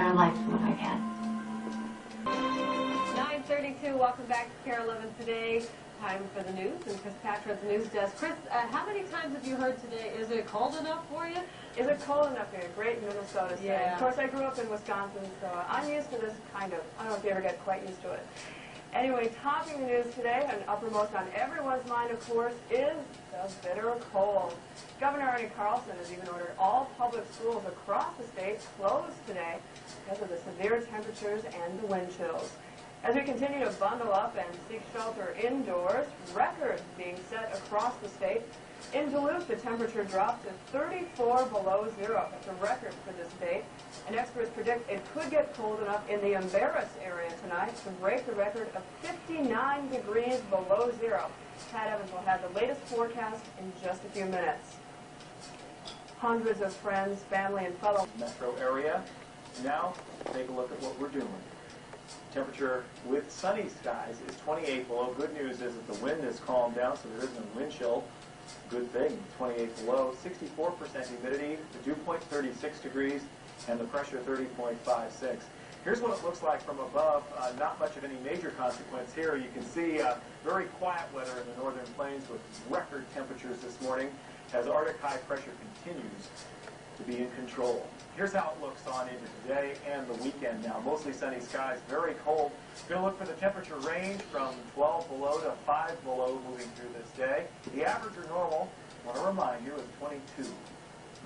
better life than what I've had. 9:32. Welcome back to KARE 11 today. Time for the news and Chris Patra at the news desk. Chris, how many times have you heard today? Is it cold enough for you? Is it cold enough here? Great Minnesota state. Yeah. Of course, I grew up in Wisconsin, so I'm used to this kind of. I don't know if you ever get quite used to it. Anyway, topping the news today, and uppermost on everyone's mind, of course, is the bitter cold. Governor Arne Carlson has even ordered all public schools across the state closed today because of the severe temperatures and the wind chills. As we continue to bundle up and seek shelter indoors, records being set across the state. In Duluth, the temperature dropped to 34 below zero. That's a record for this date. And experts predict it could get cold enough in the Embarrass area tonight to break the record of 59 degrees below zero. Pat Evans will have the latest forecast in just a few minutes. Hundreds of friends, family, and fellow metro area. Now, take a look at what we're doing. Temperature with sunny skies is 28 below. Good news is that the wind has calmed down, so there isn't a wind chill. Good thing, 28 below. 64% humidity, the dew point 36 degrees, and the pressure 30.56. Here's what it looks like from above. Not much of any major consequence here. You can see very quiet weather in the northern plains with record temperatures this morning as Arctic high pressure continues to be in control. Here's how it looks on into today and the weekend now. Mostly sunny skies, very cold. Going to look for the temperature range from 12 below to 5 below moving through this day. The average or normal, I want to remind you, is 22.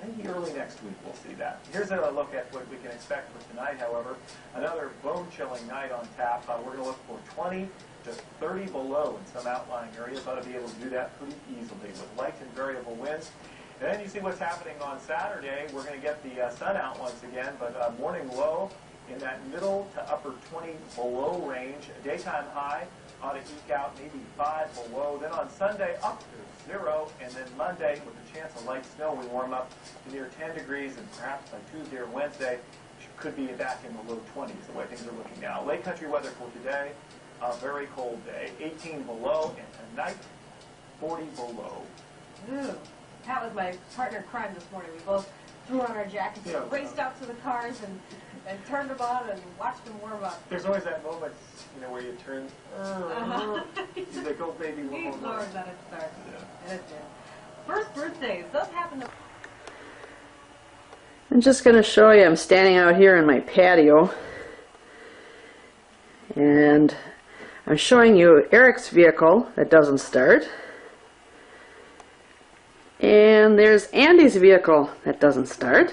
Maybe early next week we'll see that. Here's a look at what we can expect for tonight, however. Another bone-chilling night on tap. We're going to look for 20 to 30 below in some outlying areas. Ought to be able to do that pretty easily with light and variable winds. And then you see what's happening on Saturday. We're going to get the sun out once again, but morning low in that middle to upper 20 below range. Daytime high ought to eke out maybe 5 below. Then on Sunday up to 0, and then Monday with a chance of light snow, we warm up to near 10 degrees, and perhaps by Tuesday or Wednesday could be back in the low 20s the way things are looking now. Lake country weather for today, a very cold day. 18 below, and tonight 40 below. Ooh. That was my partner in crime this morning. We both threw on our jackets, raced out to the cars, and turned them on and watched them warm up. There's always that moment, where you turn, you say, go baby, one more. Lord, let it start. Yeah. It did. First birthdays, those happen to... I'm just going to show you, I'm standing out here in my patio, and I'm showing you Eric's vehicle that doesn't start. And there's Andy's vehicle that doesn't start.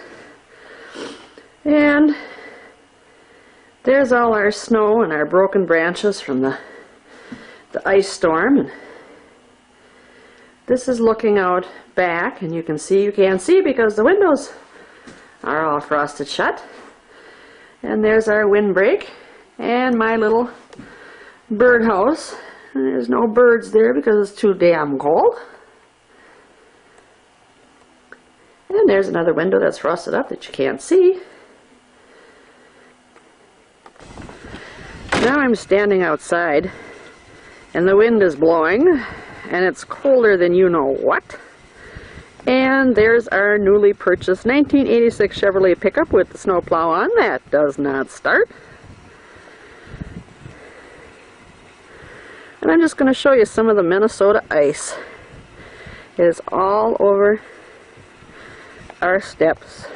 And there's all our snow and our broken branches from the ice storm. And this is looking out back, and you can't see because the windows are all frosted shut. And there's our windbreak and my little birdhouse. And there's no birds there because it's too damn cold. And there's another window that's frosted up that you can't see. Now I'm standing outside, and the wind is blowing, and it's colder than you know what. And there's our newly purchased 1986 Chevrolet pickup with the snowplow on. That does not start. And I'm just going to show you some of the Minnesota ice. It is all over our steps,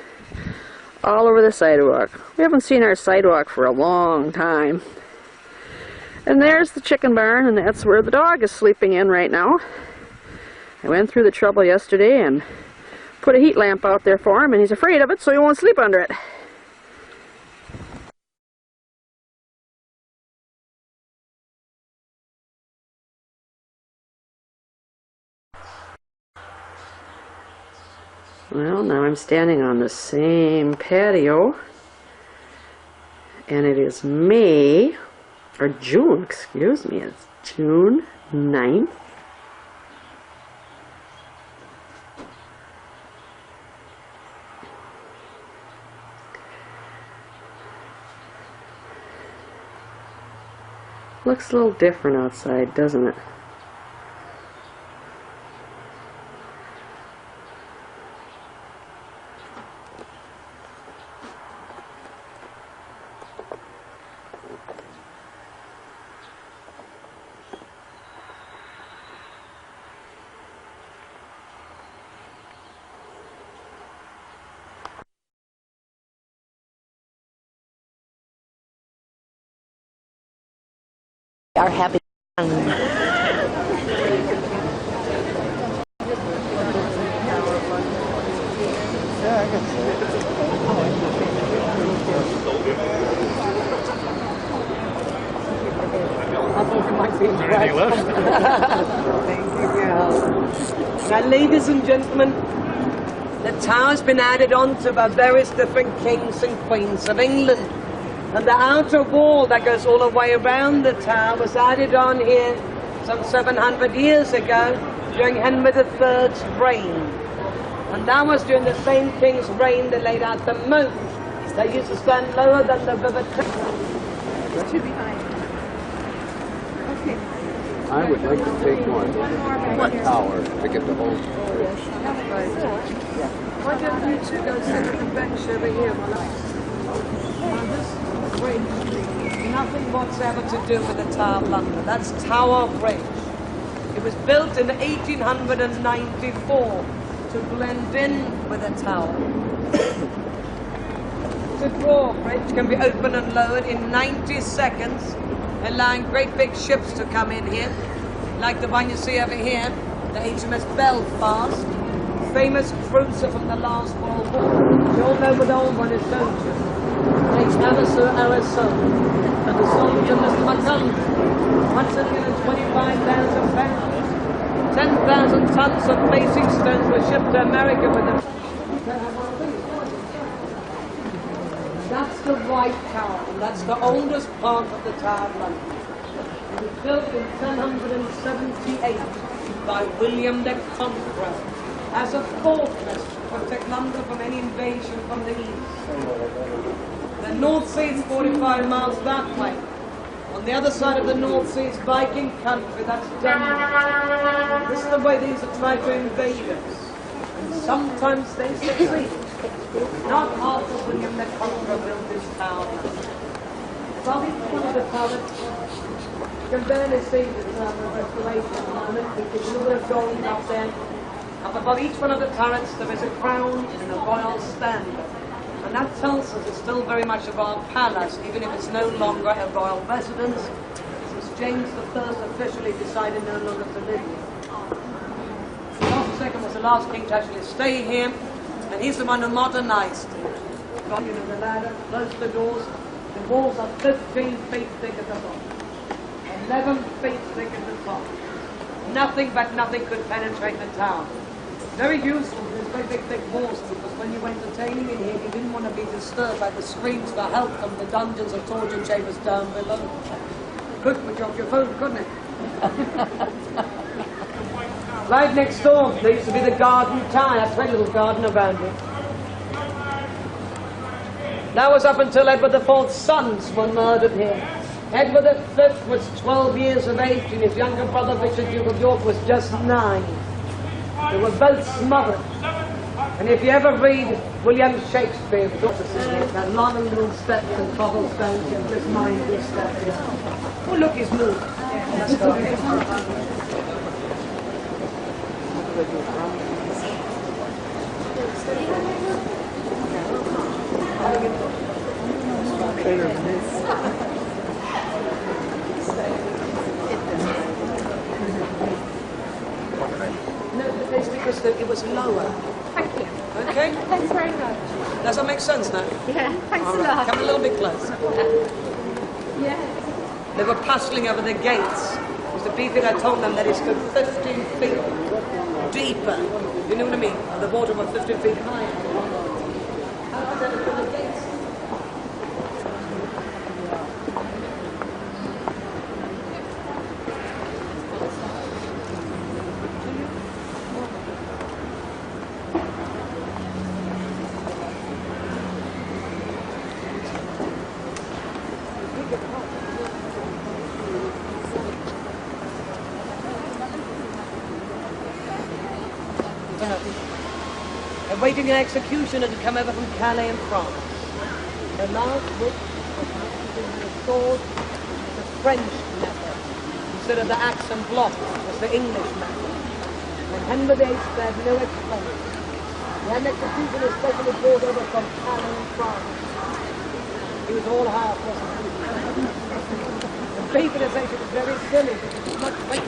all over the sidewalk. We haven't seen our sidewalk for a long time. And there's the chicken barn, and that's where the dog is sleeping in right now. I went through the trouble yesterday and put a heat lamp out there for him, and he's afraid of it, so he won't sleep under it. Well, now I'm standing on the same patio, and it is June, excuse me, it's June 9th. Looks a little different outside, doesn't it? Our happy. Now, ladies and gentlemen, the tower's been added on to by various different kings and queens of England. And the outer wall that goes all the way around the tower was added on here some 700 years ago during Henry III's reign. And that was during the same king's reign they laid out the moat. They used to stand lower than the river Thames. Two behind. Okay. I would like to take one tower to get the whole. Why don't you two go sit on the bench over here while Now this bridge, nothing whatsoever to do with the Tower of London. That's Tower Bridge. It was built in 1894 to blend in with the tower. The drawbridge can be opened and lowered in 90 seconds, allowing great big ships to come in here, like the one you see over here, the HMS Belfast, famous cruiser from the last World War. You all know what the old one is, don't you? Arizona. And the soldier, Mr. McCullough, £125,000. 10,000 tons of facing stones were shipped to America with them. That's the White Tower, and that's the oldest part of the Tower of London. It was built in 1078 by William the Conqueror as a fortress to protect London from any invasion from the east. The North Sea is 45 miles that way. On the other side of the North Sea is Viking country, that's Denmark. This is the way these are trying to invade us. And sometimes they succeed. Not after William the Conqueror built this town. Probably one of the towers. You can barely see the restoration at the moment because you look at the gold up there. Up above each one of the turrets there is a crown and a royal standard. And that tells us it's still very much a royal palace, even if it's no longer a royal residence, since James I officially decided no longer to live here. Charles II was the last king to actually stay here, and he's the one who modernized it. Got you in the ladder, closed the doors. The walls are 15 feet thick at the bottom, 11 feet thick at the top. Nothing but nothing could penetrate the town. Very useful, these very big thick walls, because when you were entertaining in here, you didn't want to be disturbed by the screams for help from the dungeons or torture chambers down below. Could put you off your phone, couldn't it? Right next door, there used to be the garden tower. That's a little garden around it. That was up until Edward IV's sons were murdered here. Edward V was 12 years of age, and his younger brother, Richard, Duke of York, was just 9. They were both smothered. And if you ever read William Shakespeare, that lot of little steps and cobblestones, and just mind this stuff. Oh, look, he's moved. Let's go. Because it was lower. Thank you. Okay? Thanks very much. Does that make sense now? Yeah, thanks All a right. lot. Come a little bit closer. Yeah. They were paddling over the gates. It was the people that told them that it stood 15 feet deeper. You know what I mean? And the water was 15 feet higher. How could they open the gates? Awaiting an executioner to come over from Calais in France. The last book was restored the French method instead of the axe and block, was the English method. And Henry VIII had no expense. He had an executioner especially brought over from Calais in France. He was all half, wasn't he? vaporization is very thinning. It's much weight.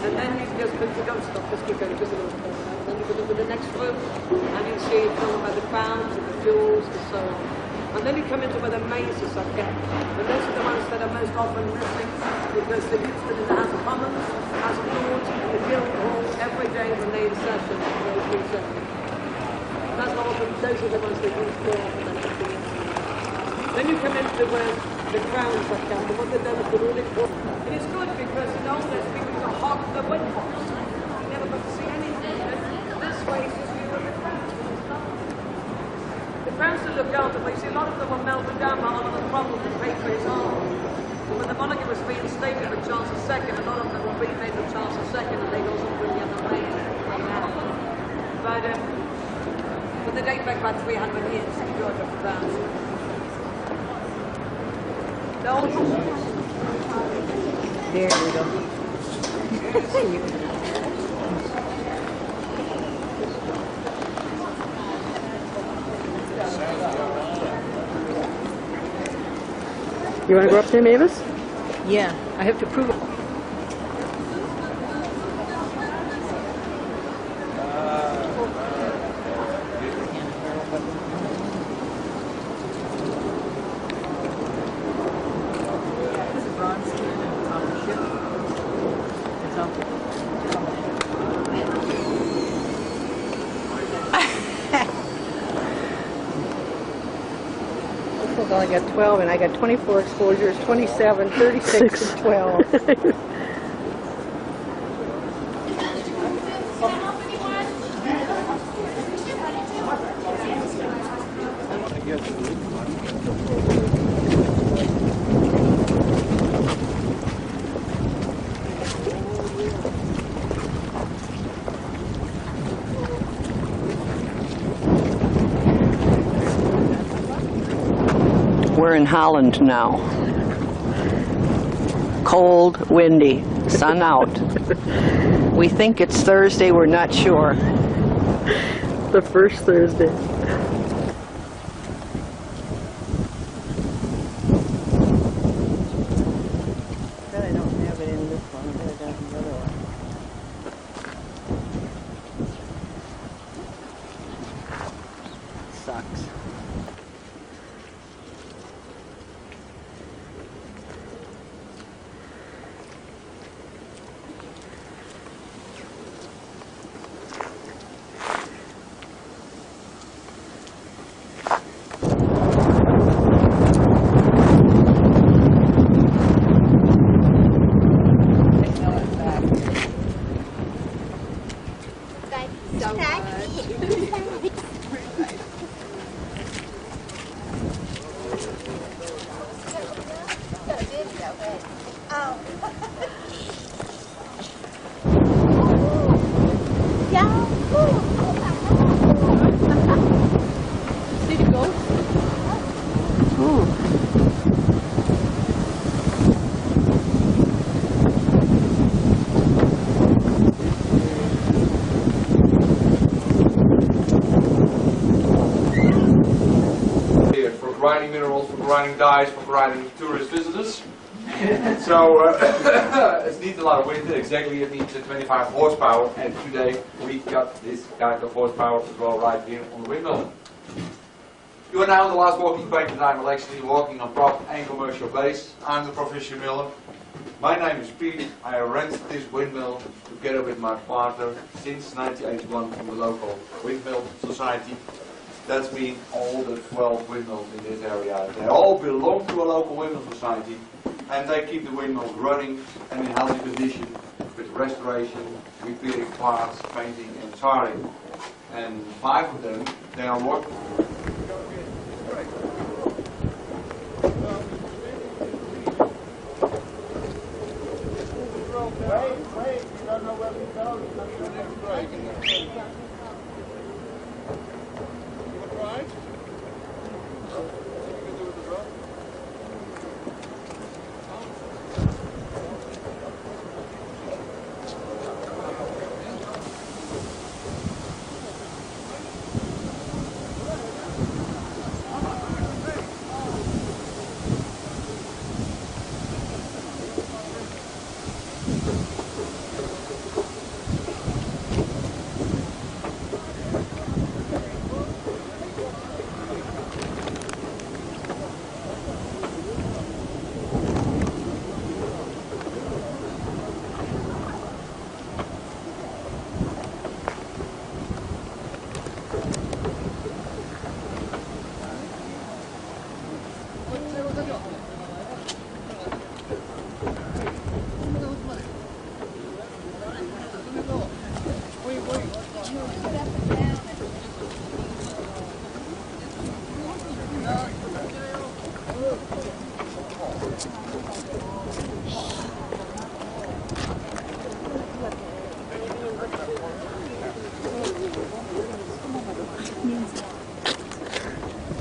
And then you can just put the dump stuff, just keep going visible. And then you can look at the next room, and you see it covered by the crowns and the jewels and so on. And then you come into where the mazes are kept. And those are the ones that are most often missing, because they're used in the House of Commons, House of Lords, the Guildhall, every day when they in session, those three sessions. That's not often, those are the ones they use more often than anything else. Then you come into where the crowns are kept, and what they've done is they're really important. It is good because in old days people used to hog the windfalls. You never got to see anything. And this way is just view of the crowns. The crowns still look out, but you see a lot of them were melted down by all of the problems with patriots are. But when the monarchy was reinstated with Charles II, a lot of them were remade with Charles II, and they also bring the other way out. But they date back about 300 years, George of the Crowns. There we go. You want to go up there, Mavis? Yeah, I have to prove it. This is bronze skin and on the ship. It's on This one's only got 12, and I got 24 exposures, 27, 36, and 12. We're in Holland now. Cold, windy, sun out. We think it's Thursday, we're not sure. The first Thursday. But I don't have it in this one, but I got the other one. Sucks. See the ghost? For grinding minerals, for grinding dyes, for grinding tourist visitors. So it needs a lot of wind, exactly it needs 25 horsepower, and today we got this kind of horsepower as well right here on the windmill. You are now in the last walking bank that I'm actually walking on prop and commercial base. I'm the professional miller. My name is Pete. I rent this windmill together with my partner since 1981 from the local windmill society. That's mean all the 12 windmills in this area. They all belong to a local windmill society, and they keep the windmills running and in healthy condition with restoration, repairing parts, painting and tarring. and 5 of them, they are working. Wait, you don't know where we go. You're not your next break. You want to ride? What you can do with the rope?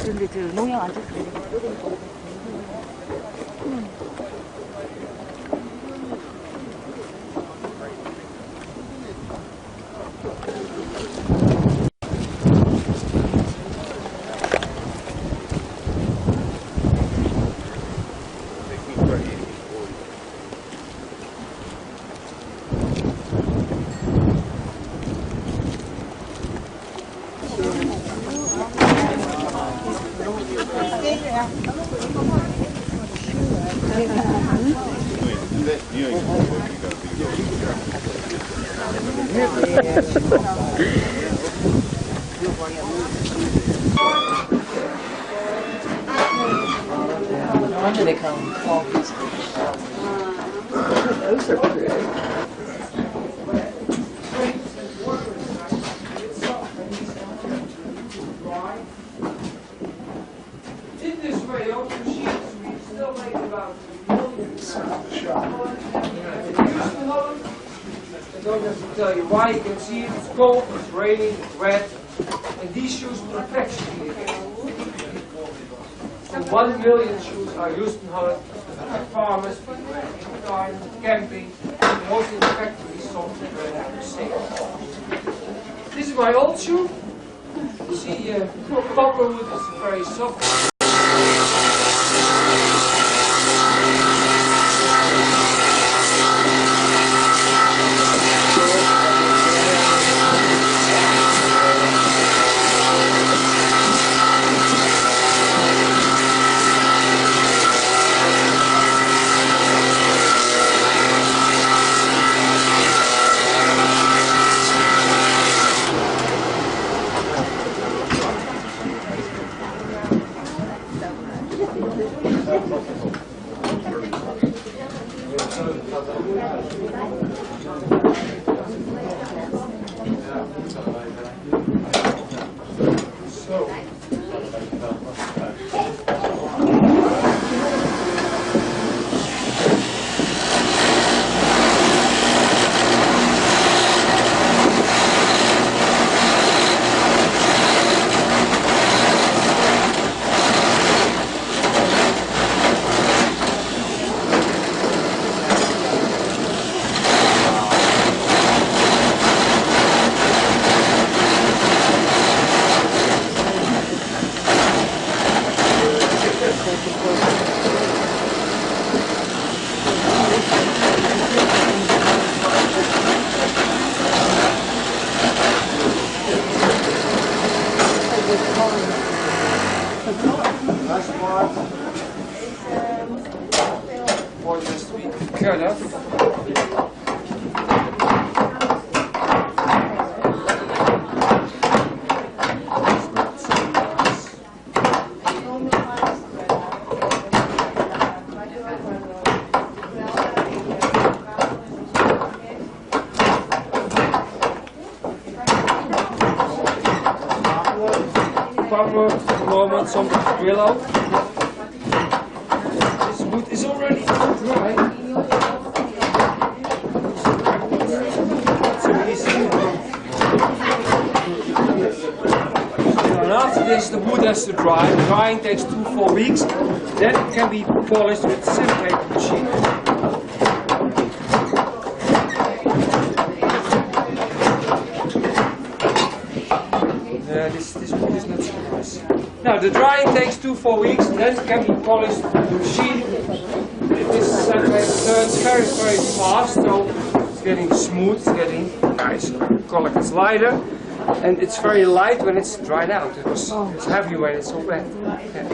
그런데 저 농약 안 줬어. No wonder they call them fall pieces. Those are pretty. In this way, open sheets, we still make about millions. I don't have to tell you why. You can see it's cold, it's raining, it's wet, and these shoes protect you. And 1 million shoes are used in Holland by farmers, garden, camping, and mostly in factories, something where they safe. This is my old shoe. You see, copperwood is very soft. Fair enough. moment some grill out. This wood is already dry. So easy. And after this, the wood has to dry. Drying takes 2-4 weeks. Then it can be polished with the sandpaper machine. This wood is not so nice. Now the drying takes 2-4 weeks, then it can be polished with the machine. This sandpaper turns very fast, so it's getting smooth, it's getting nice. Color gets lighter, and it's very light when it's dried out. It's heavy when it's all wet. Yeah.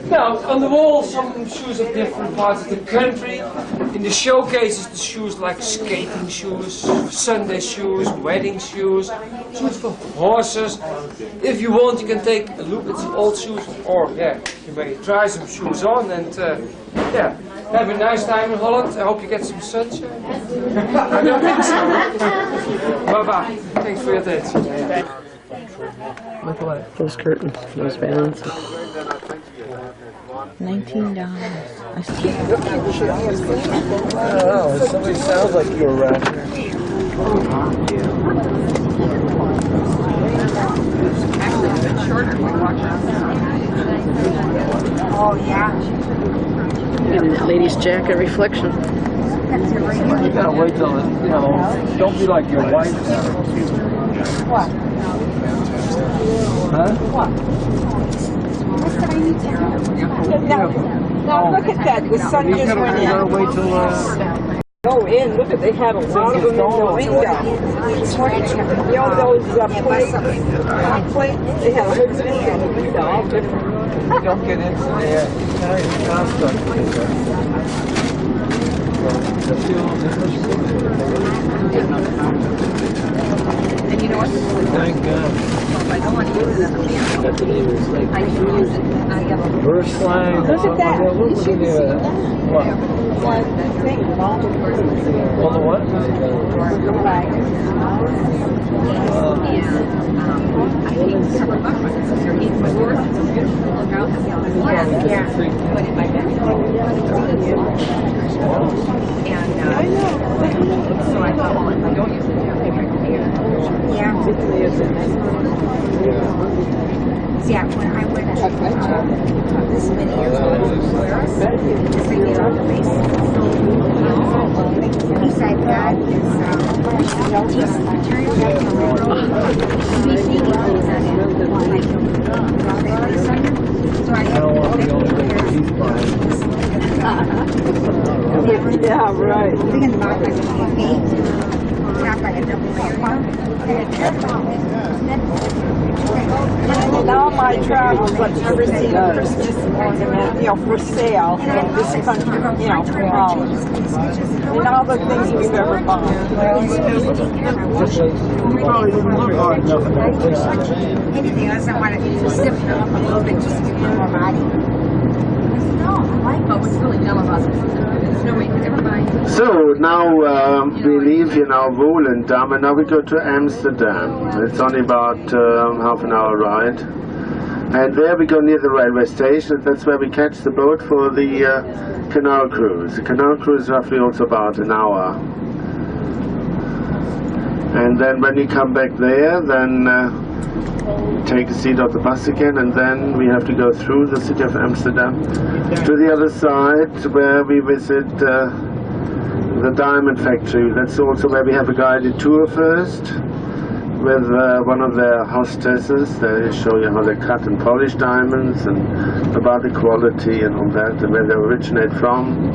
Now, on the wall, some shoes of different parts of the country. In the showcases, the shoes like skating shoes, Sunday shoes, wedding shoes, shoes for horses. If you want, you can take a look at some old shoes, or you may try some shoes on and have a nice time in Holland. I hope you get some sunshine. I don't think so. Bye-bye. Thanks for your attention. Look what? Those curtains, those bands. $19. I see. Oh, somebody sounds like you were around here. Oh, yeah. And that lady's jacket reflection. You gotta wait till it, don't be like your wife now. What? Huh? What? Now look at that. The sun just went You gotta in. wait till, Go in, look at, they have a lot of them in the window. You know those plates, they have a whole thing in the window, all different. don't get into the Italian construct. And you know what? Thank God. I don't want to use it. I use it. I have a Verse slang. Look at that. Look at what? Thing, all the On the what? So I thought, well, if I don't use it, yeah, when I went to this many years ago, beside that is decent material. So I I don't want to be the only one he's buying. Yeah, right. thinking about like a gate, not like a double In all my travels, I've never seen a Christmas ornament, for sale in this country, from Holland. And all the things we've ever bought. Anything else I want to sip it up a little bit just to get more body. No, I like it. What's really dumb about it? There's no way you could ever buy it. So now we leave Volendam and now we go to Amsterdam. It's only about half an hour ride. And there we go near the railway station. That's where we catch the boat for the canal cruise. The canal cruise is roughly also about an hour. And then when we come back there, then take a seat on the bus again, and then we have to go through the city of Amsterdam to the other side where we visit the diamond factory. That's also where we have a guided tour first with one of their hostesses. They show you how they cut and polish diamonds and about the quality and all that and where they originate from.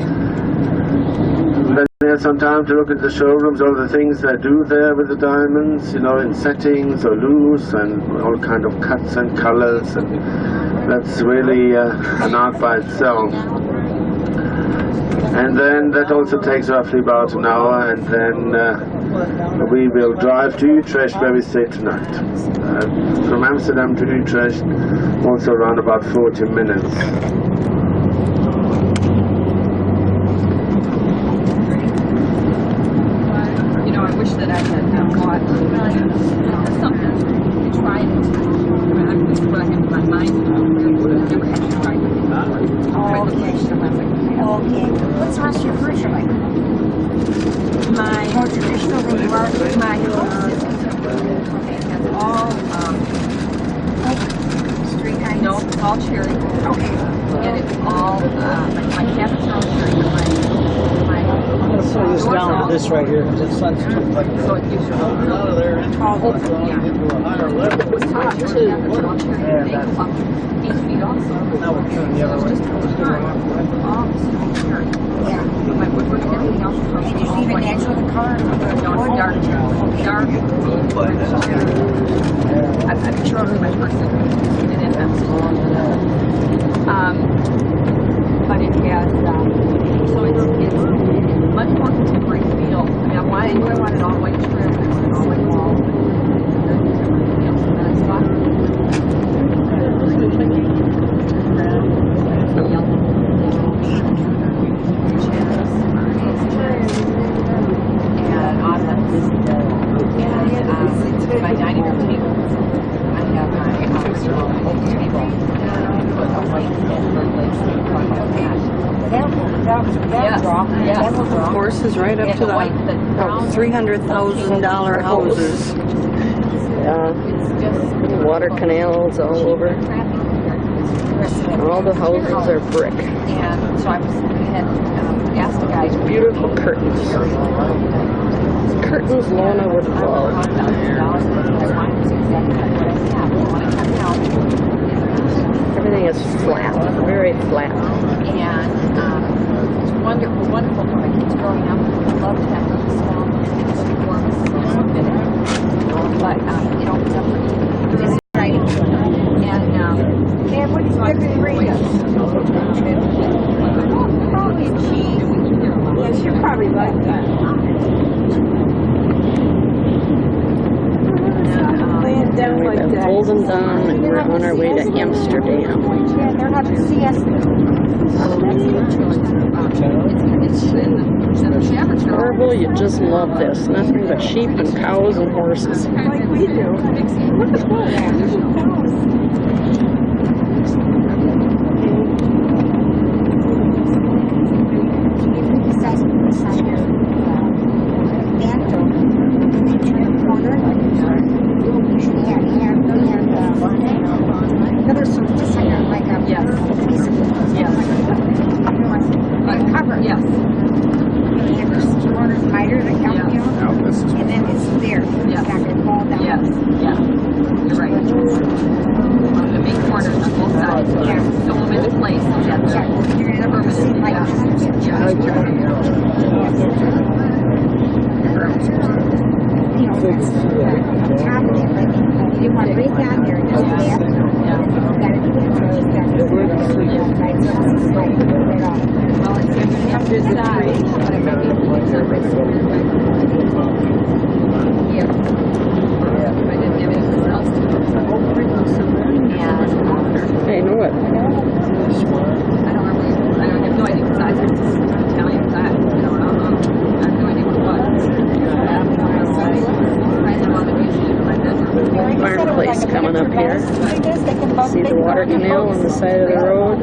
Then we have some time to look at the showrooms, all the things they do there with the diamonds, in settings or loose and all kind of cuts and colors, and that's really an art by itself. And then that also takes roughly about an hour, and then we will drive to Utrecht where we stay tonight. From Amsterdam to Utrecht, also around about 40 minutes. I wish that I had bought something to try it. What's your first like? My More traditional than you are? my house is contemporary. It has all Street kinds? no, it's all cherry. Okay. And it's all my cabinets are all cherry. My I'm going to slow this down to this right here because the sun's too bright. so it gives you all It was hot too. Yeah, that's 8 feet also. Now we're turning the other way. All cherry. Yeah. My woodwork and everything else is And did you all even white. answer the car? No, it's dark. Dark. I'm sure I'm my person. It is but it has, so it's much more contemporary feel. I mean, I knew I wanted all white trim, I wanted all white walls, very contemporary feel. And I thought, and ottomans, and my dining room table. I have my oak table. Yes. Horses right up to the $300,000 houses. Water canals all over. All the houses are brick. And so I had asked the guys. Beautiful curtains. Curtains Lona would love. Everything is flat, very flat. And it's wonderful, wonderful for my kids growing up. I love to have them small things for us, so big. But it opens up for this right. And Yeah, what is better than Brenda? Probably cheese. Yeah, she'll probably like that. Laying down like We've that. pulled them down and we're on our way to Amsterdam. Yeah, they're having siesta. Horrible, you just love this. Nothing but sheep and cows and horses. Like we do. Look at that. Yes. And then it's there. It's not going to fall down. Yes. Yeah. You're right. The big corners on both sides. Yeah. So them into place. Yeah. You're never see like you know, it's top of it, like you want to break down there and just bath. You got to do it. So you got to do it. Right, so it's like right off. Well, it's going to have to decide, but it might be yeah. If I didn't have anything else to do. And Hey, know what? I don't remember. I have no idea because I was Italian side. You know, I have no idea what it was. I have all the music in my bedroom. Fireplace coming up here. See the water canal on the side of the road?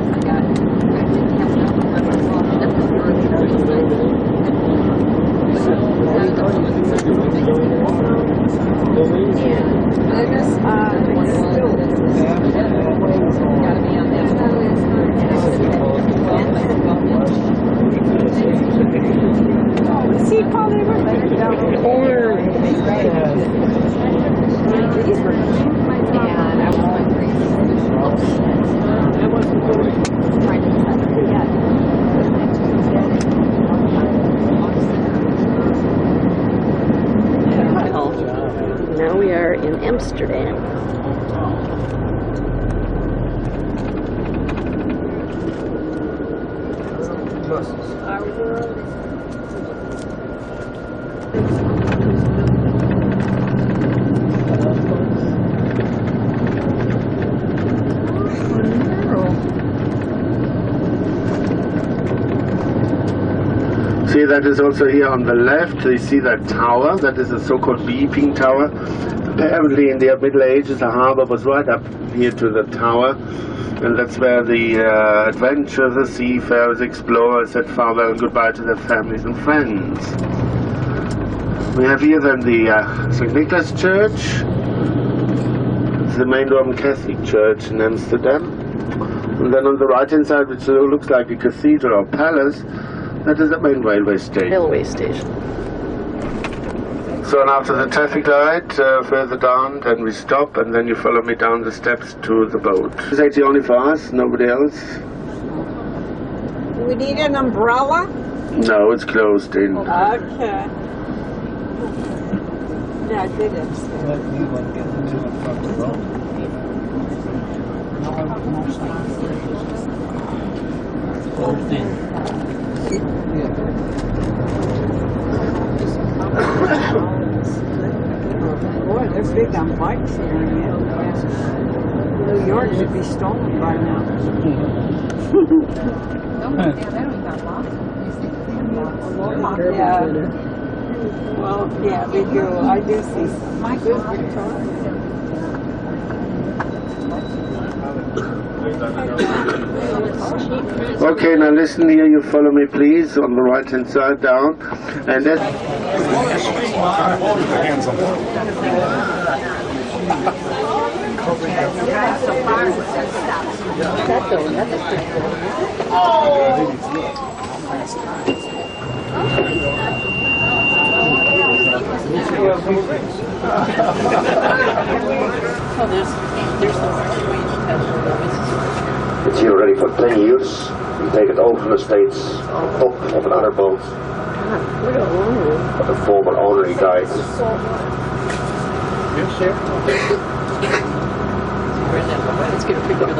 See, Paul, they were like And I was going crazy. I wasn't trying to decide yet. Now we are in Amsterdam. See, that is also here on the left. You see that tower, that is a so-called beeping tower. Apparently in the Middle Ages the harbor was right up here to the tower, and that's where the adventurers, the seafarers, explorers said farewell and goodbye to their families and friends. We have here then the St. Nicholas Church. It's the main Roman Catholic church in Amsterdam. And then on the right hand side, which looks like a cathedral or palace, that is the main railway station. Railway station. So and after the traffic light, further down, then we stop, and then you follow me down the steps to the boat. It's actually only for us, nobody else. We need an umbrella? No, it's closed in. Okay. Yeah, I did it. Boy, they're big on bikes here. New York should be stolen by now. Yeah. Well, yeah, they do. I do see some good Okay, now listen here, you follow me please, on the right hand side down. And then it's here already for 10 years. We take it over from the States on top of another boat. But the former owner, he died.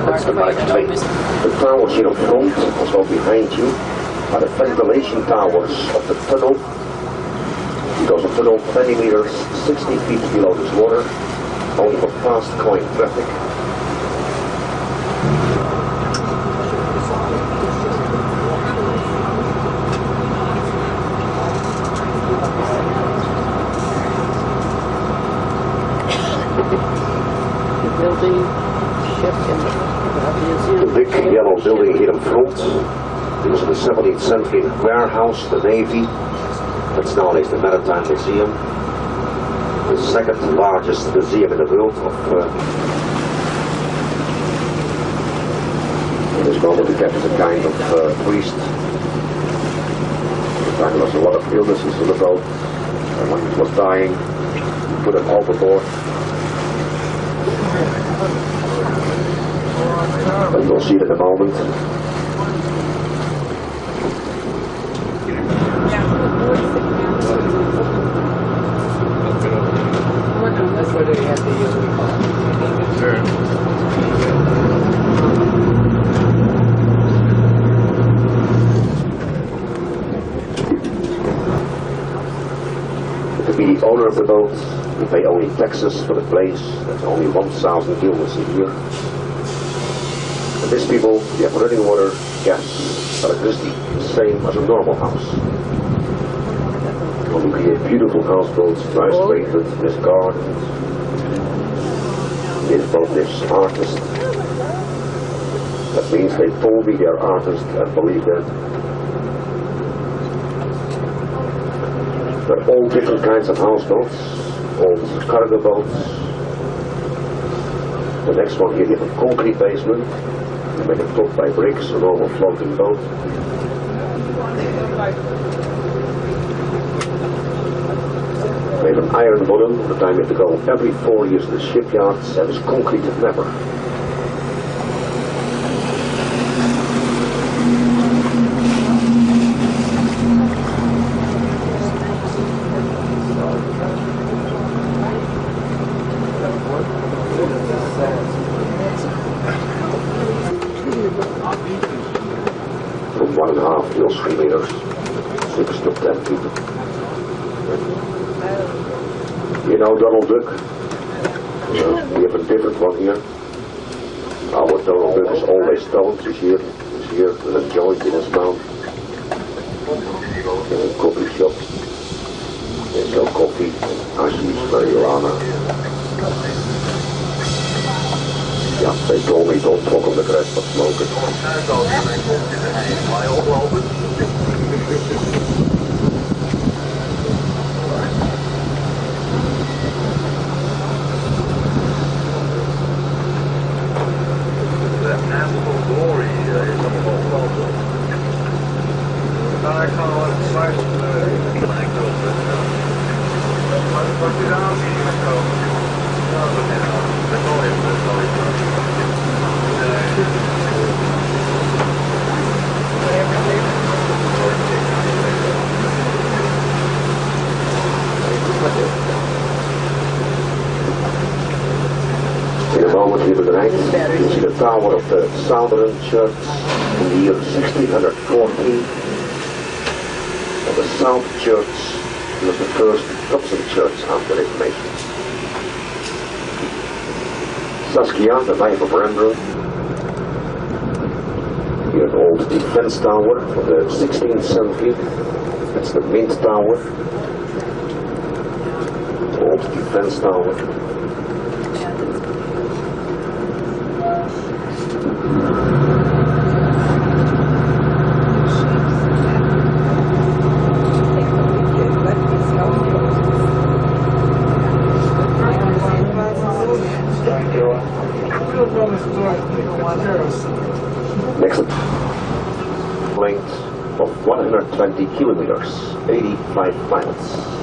That's the back plate. The towers here up front, also behind you, are the ventilation towers of the tunnel. Because the tunnel 20 meters, 60 feet below this water, only for fast going traffic. The big yellow building here in front, it was in the 17th century warehouse, the Navy. That's nowadays the Maritime Museum. The second largest museum in the world this moment kept as a kind of priest. There was a lot of illnesses on the boat, and when he was dying, he put him overboard. And you'll see it in a moment. That's where they had the To be the owner of the boat, you pay only taxes for the place. That's only 1,000 guilders a year. And these people, you have running water, gas, electricity, the same as a normal house. Well, look here, beautiful houseboats, nice painted, this garden. This boat is artist. That means they told me they're artists and believe that. There are all different kinds of houseboats, old cargo boats. The next one here, you have a concrete basement. You make it top by bricks, a normal floating boat. They have an iron bottom. The time you have to go every 4 years to the shipyards, and it's concreted never. From 1.5 to 3 meters, 6 to 10 feet. You know Donald Duck? We have a different one here. Our Donald Duck is always stoned. He's here with a joint in his mouth. In a coffee shop. They sell coffee, hashish, marijuana. Yeah, they told me don't talk on the grass but smoke it. In a moment here tonight, you see the tower of the Southern Church in the year 1614. And the South Church was the first Protestant church after the Reformation. Saskia, the wife of Brenda. Here an old defense tower from the 16th century. That's the Mint Tower. Old defense tower. Next length of 120 kilometers, 85 miles.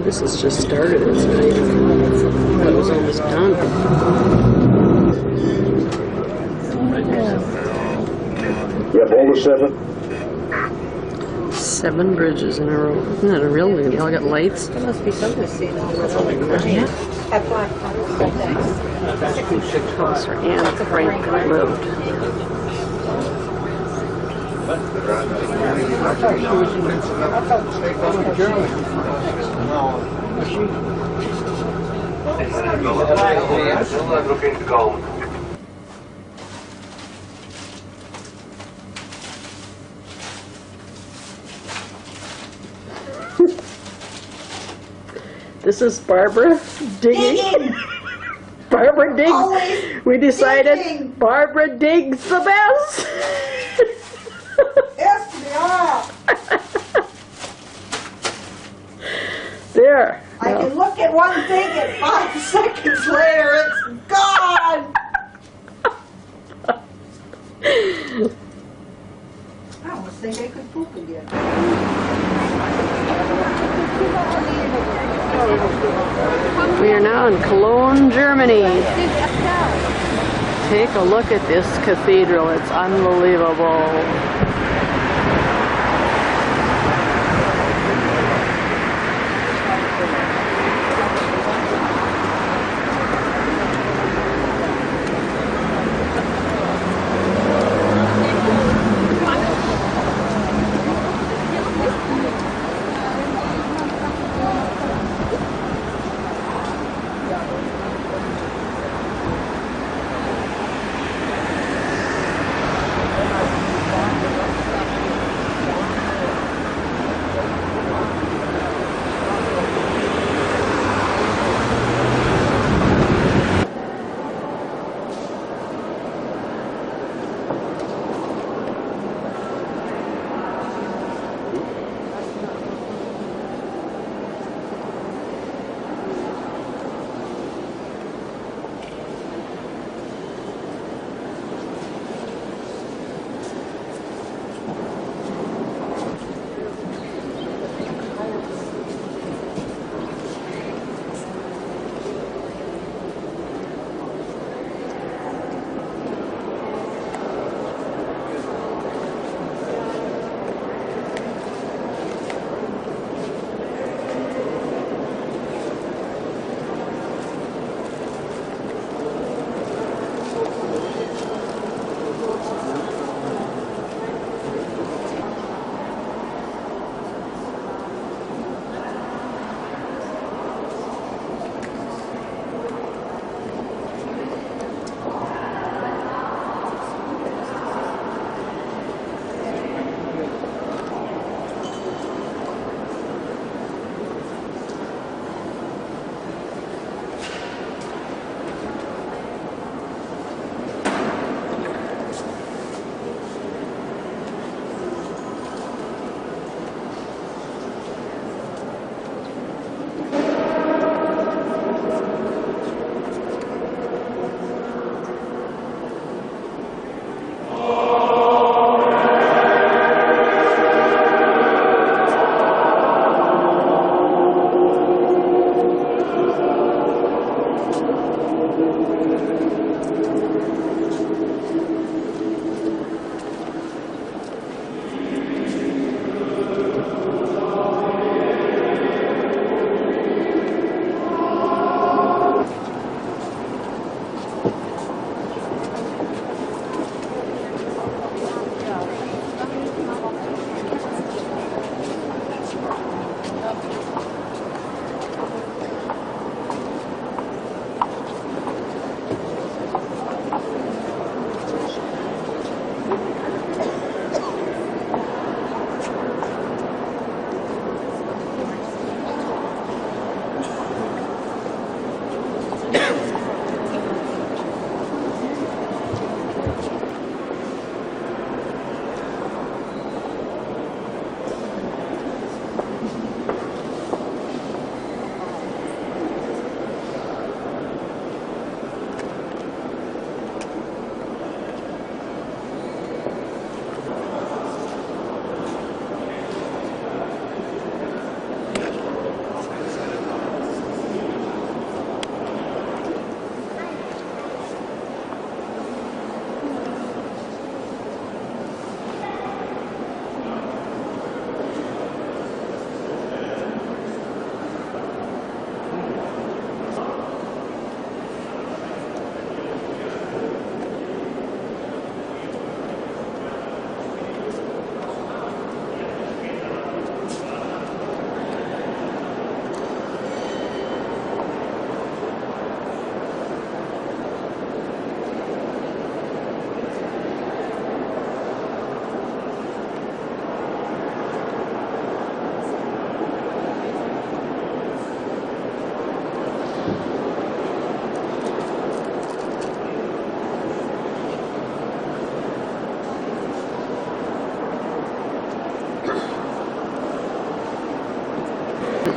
This has just started, it's nice. It was almost done. You have all the 7? 7 bridges in a row. Isn't that a real one? They all got lights. There must be something to see now. Yeah. At Black Closer and Franklin Road. This is Barbara digging. Barbara digs. Always We decided digging. Barbara digs the best. FBI! There. I can look at one thing and 5 seconds later it's gone! I almost think I could poop again. We are now in Cologne, Germany. Take a look at this cathedral. It's unbelievable.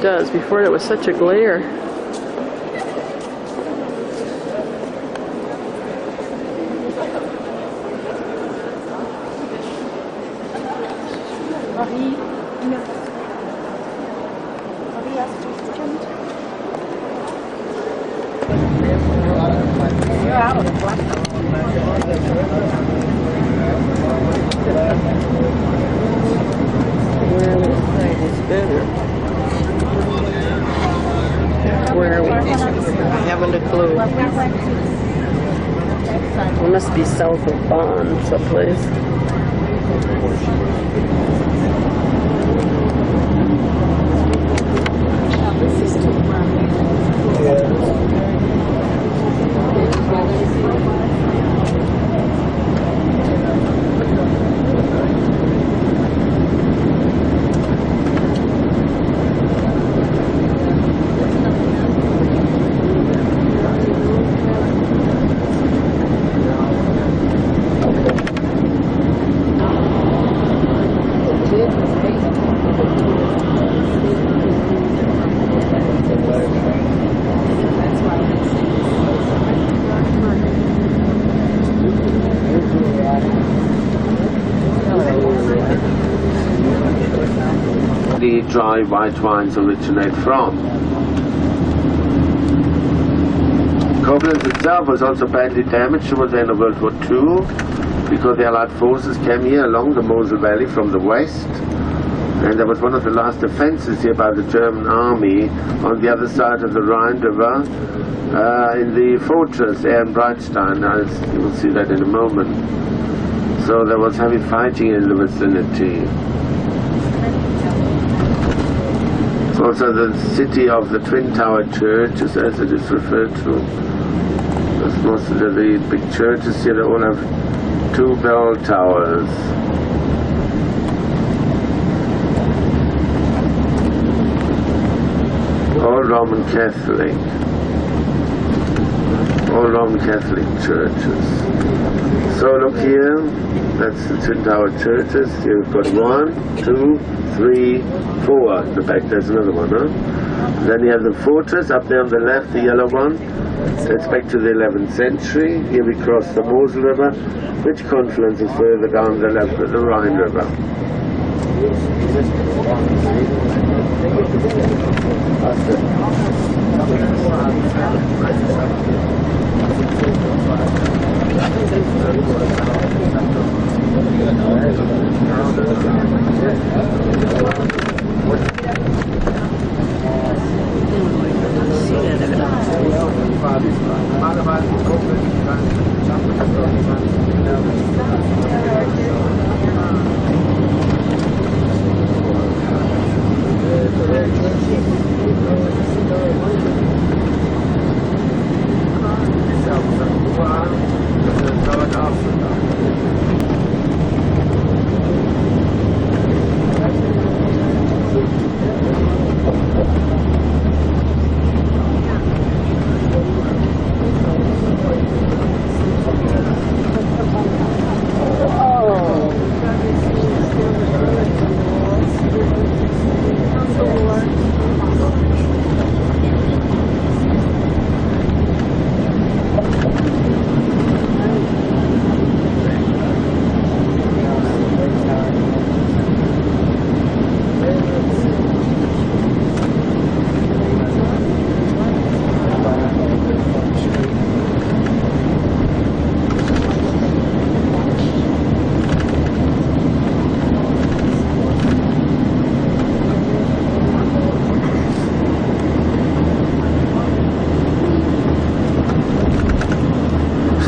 does. Before it was such a glare. Where are we? I haven't a clue. We must be south of Bond, someplace. The dry white wines originate from. Koblenz itself was also badly damaged towards the end of World War II because the Allied forces came here along the Mosel Valley from the west, and there was one of the last defenses here by the German army on the other side of the Rhine River in the fortress Ehrenbreitstein. You will see that in a moment. So there was heavy fighting in the vicinity. Also the city of the Twin Tower Church, as it is referred to. That's most of the big churches here, they all have 2 bell towers. All Roman Catholic. All Roman Catholic churches. So look here, that's the Twin Tower churches. Here we've got 1, 2, 3, 4. In the back there's another one, huh? Then you have the fortress up there on the left, the yellow one. It's back to the 11th century. Here we cross the Mosel River, which confluences further down the left of the Rhine River.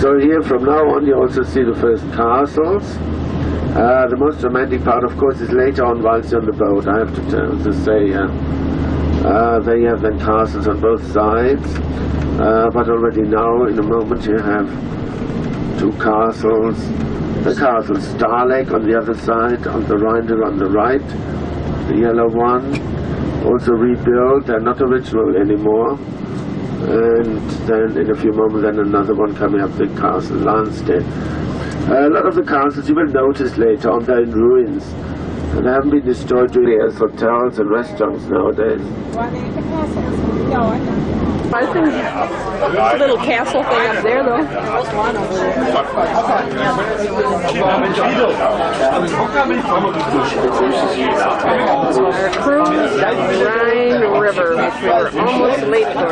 So here from now on you also see the first castles. The most romantic part of course is later on whilst you're on the boat, I have to say. There you have then castles on both sides, but already now in a moment you have 2 castles. The castle Starlek on the other side, on the Rhine River on the right, the yellow one, also rebuilt, they're not original anymore. And then in a few moments then another one coming up, the castle Lansdale. A lot of the castles you will notice later on, they're in ruins. They haven't been destroyed really as hotels and restaurants nowadays. I think a little castle thing up there, though. Our cruise Rhine River, which we were almost late for.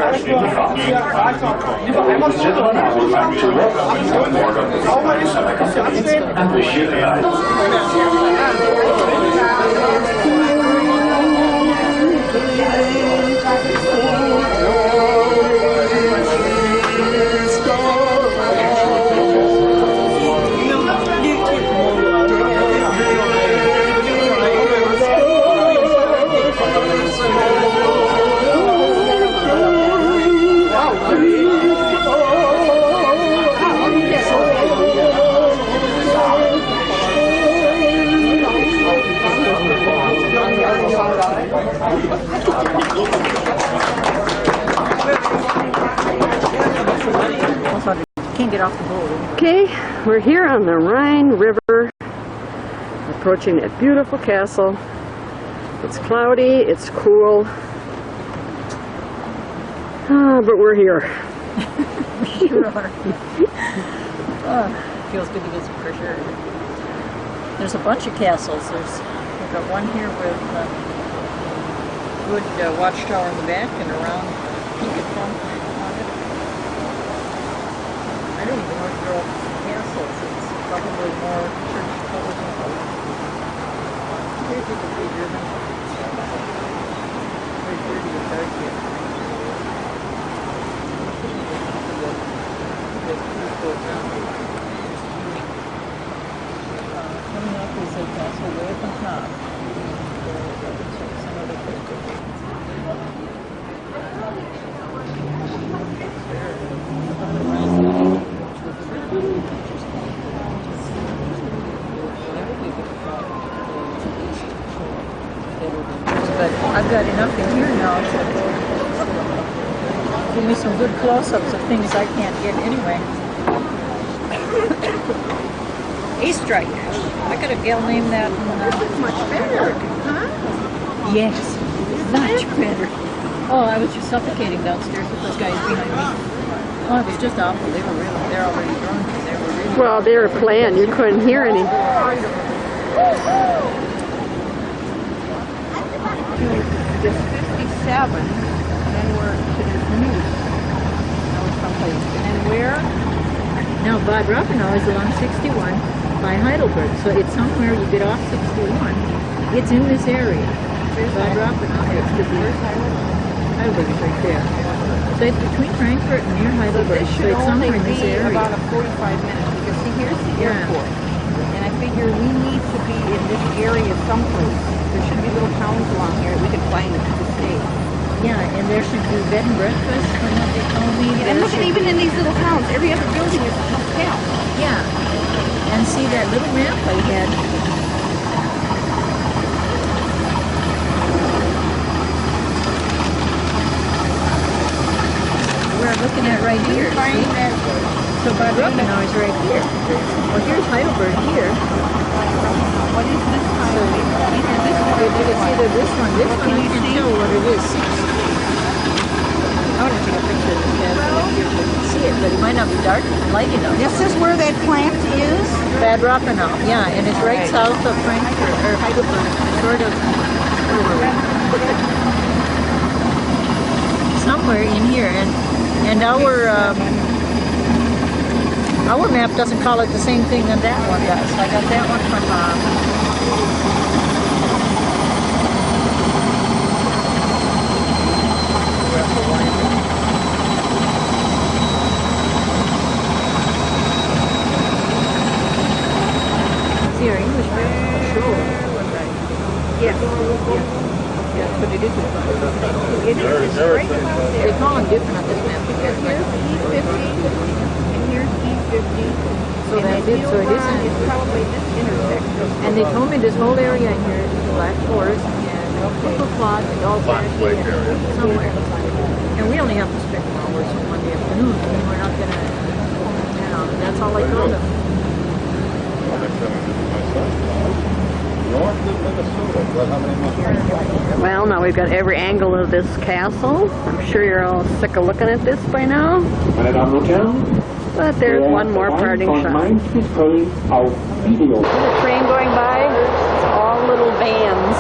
Can't get off the boat. Okay, we're here on the Rhine River, approaching that beautiful castle. It's cloudy, it's cool, but we're here. Sure are. Feels good to get some fresh air. There's a bunch of castles. We've got one here with a good watchtower in the back and around peak at front on it. I don't even know if they're all castles. It's probably more church colors and all. Here's the cathedral. Very dirty and dark here. Coming up is a castle way up on top. Some other pictures. But I've got enough in here now to give me some good close-ups of things I can't get anyway. Eastrike. I got a gal named that. Much better, huh? Yes, much better. Oh, I was just suffocating downstairs with those guys behind me. Oh, it was just awful. They're already drunk. They were really. Well, they were playing. You couldn't hear any. Just 57, and then we're to this new. And where? Now, Bad Rappenau is along 61 by Heidelberg, so it's somewhere you get off 61. It's in this area. Bad Rappenau. Heidelberg is right there. So it's between Frankfurt and near Heidelberg, so it's somewhere in this area. About a 45 minutes, because see, here's the airport. And I figure we need to be in this area someplace. There should be little towns along here that we can find to stay. Yeah, and there should be bed and breakfast from what they told me. And look, even in these little towns, every other building is a hotel. Yeah. And see that little map I had. We're looking at right here. See? So Bad Rappenau is right here. Well, here's Heidelberg here. What is this kind of thing? It's either this one. This one I can't tell what it is. I want to take a picture of this guy so you can see it, but it might not be dark light enough. This is where that plant is? Bad Rappenau, yeah, and it's right south of Frankfurt, or Heidelberg, sort of. Somewhere in here, and our map doesn't call it the same thing that that one does. I got that one from See your English map? Sure. Yes. Yeah, but it isn't. It is right about there. They call them different on this map. Because here's E50, and here's E50. So that's it. So it isn't. It's probably this intersection. And they told me this whole area in here is Black Forest and Cuckoo Plot and all that somewhere. And we only have to spend hours on Monday afternoon. And we're not gonna, that's all I told them. Well, now we've got every angle of this castle. I'm sure you're all sick of looking at this by now. But there's one more parting shot. There's a train going by. It's all little vans.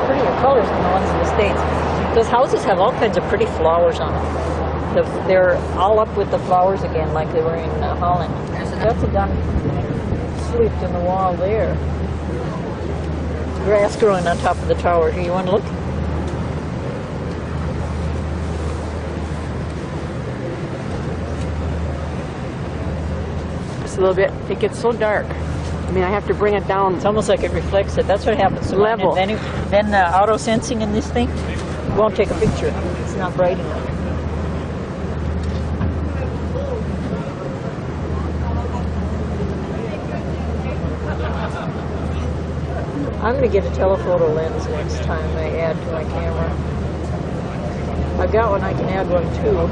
Prettier colors than the ones in the States. Those houses have all kinds of pretty flowers on them. They're all up with the flowers again, like they were in Holland. That's a gun slipped in the wall there. Grass growing on top of the tower. Here, you want to look? Just a little bit. It gets so dark. I mean, I have to bring it down. It's almost like it reflects it. That's what happens to level. Then auto sensing in this thing won't take a picture. It's not bright enough. I'm going to get a telephoto lens next time I add to my camera. I've got one, I can add one too.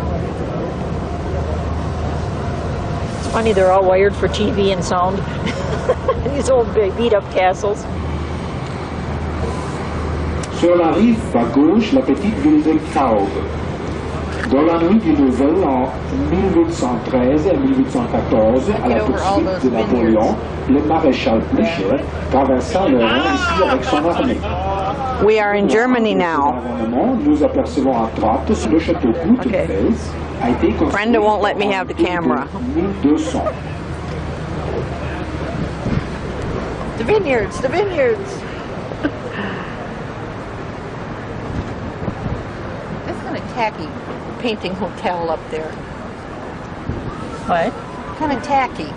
It's funny, they're all wired for TV and sound. These old beat up castles. Sur la rive à gauche, la petite ville de Kaub. Dans la nuit du Nouvel An 1813 et 1814, à la poursuite de Napoléon, le maréchal Blücher traversa le Rhin ici avec son armée. We are in Germany now. Nous apercevons à droite sur le château Blutenfels a été construit. Brenda won't let me have the camera. 1200. The vineyards, the vineyards. That's kind of tacky, painting hotel up there. What? Kind of tacky,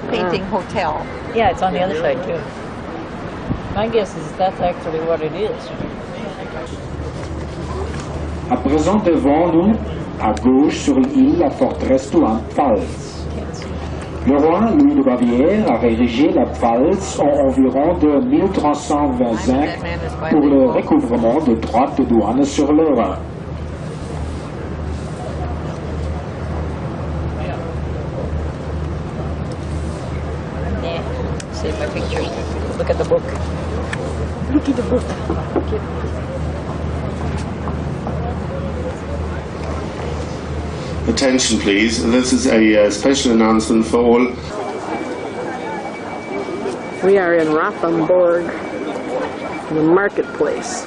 painting hotel. Yeah, it's on the other side too. My guess is that's actually what it is. À présent devant nous, à gauche sur l'île, la forteresse de la Pfalz. Le roi Louis de Bavière a érigé la Pfalz en environ de 1325 pour le recouvrement de droits de douane sur le Rhin. Save my pictures. Look at the book. Look at the book. Attention please, this is a special announcement for all. We are in Rothenburg, the marketplace.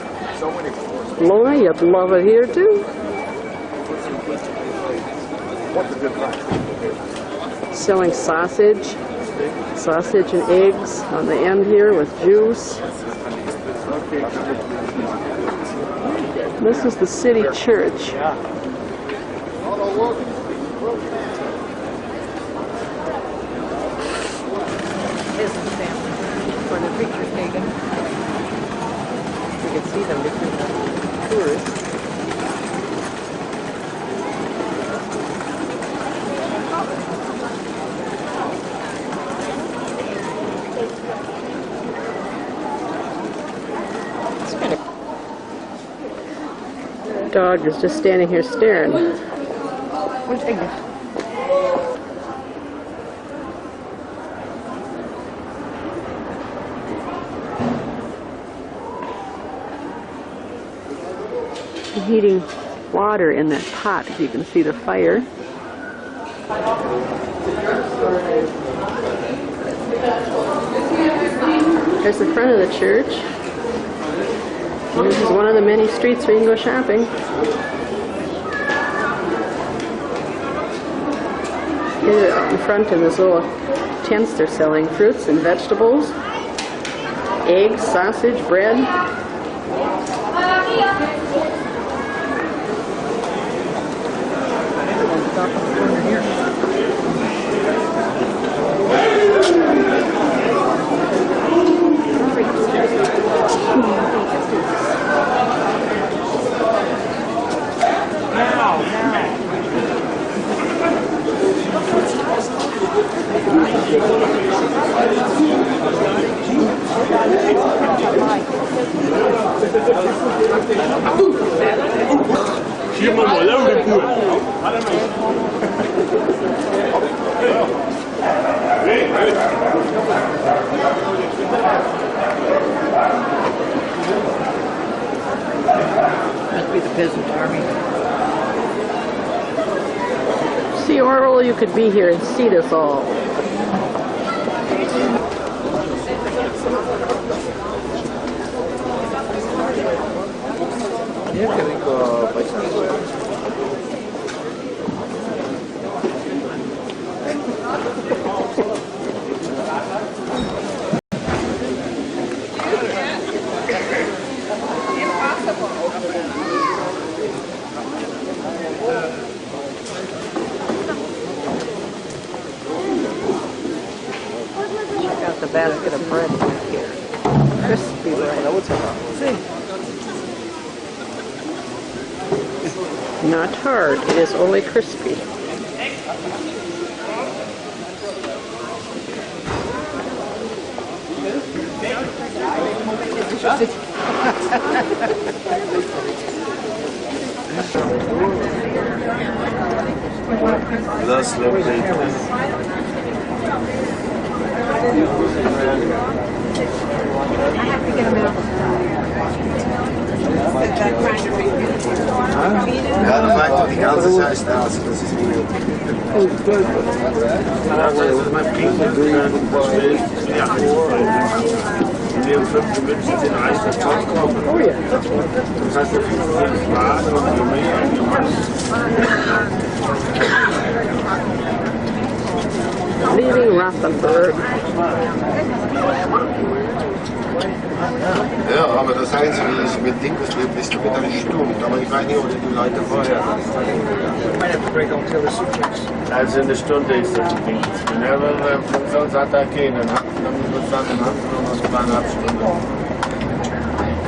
Lorna, you'd love it here too. Selling sausage and eggs on the end here with juice. This is the city church. Business family for the pictures taken. You can see them between the tourists. Dog is just standing here staring. Heating water in that pot, if you can see the fire. There's the front of the church. And this is one of the many streets where you can go shopping. Here out in front in this little tents they're selling fruits and vegetables, eggs, sausage, bread. Must be the peasant army. See, Orwell, you could be here and see this all. Check out the basket of bread back here. Crispy bread. Not hard, it is only crispy. Last Ja, dat maakt toch die ganze Scheiße aus. Das ist nie gut. Wir haben 5 Münzen den reichen Tag kommen. Oh ja. Das heißt, wir kriegen Fragen und wir Leaving Rothenburg. Ja, aber das Einzige ist mit Ding, das wird bis damit dann stimmt. Aber ich weiß nicht, ob die Leute vorher. Also eine Stunde ist das nicht. Wenn wir von sonst attackieren, dann haben wir uns dann in Hand genommen und 2,5 Stunden.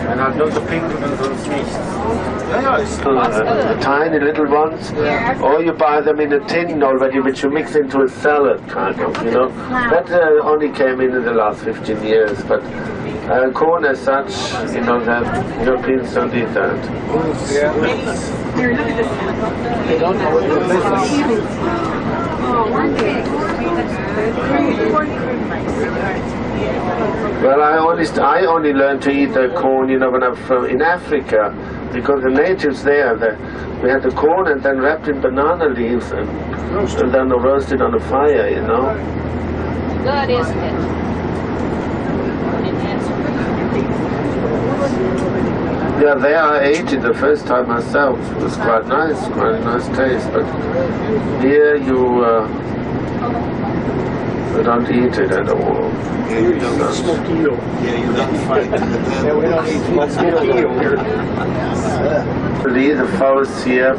And I've no pinked and sonst nichts. Ja, ist Tiny little ones, or you buy them in a tin already, which you mix into a salad, kind of, you know. That only came in the last 15 years, but corn as such, you know, that Europeans don't eat that. They don't know what Well, I only learned to eat the corn, you know, when I'm in Africa, because the natives there, we had the corn and then wrapped in banana leaves and then roasted on a fire, you know. Good, isn't it? Yeah, there I ate it the first time myself. It was quite a nice taste. But here you don't eat it at all. Yeah, you don't fight. Yeah, we don't eat mosquito here. The forests here,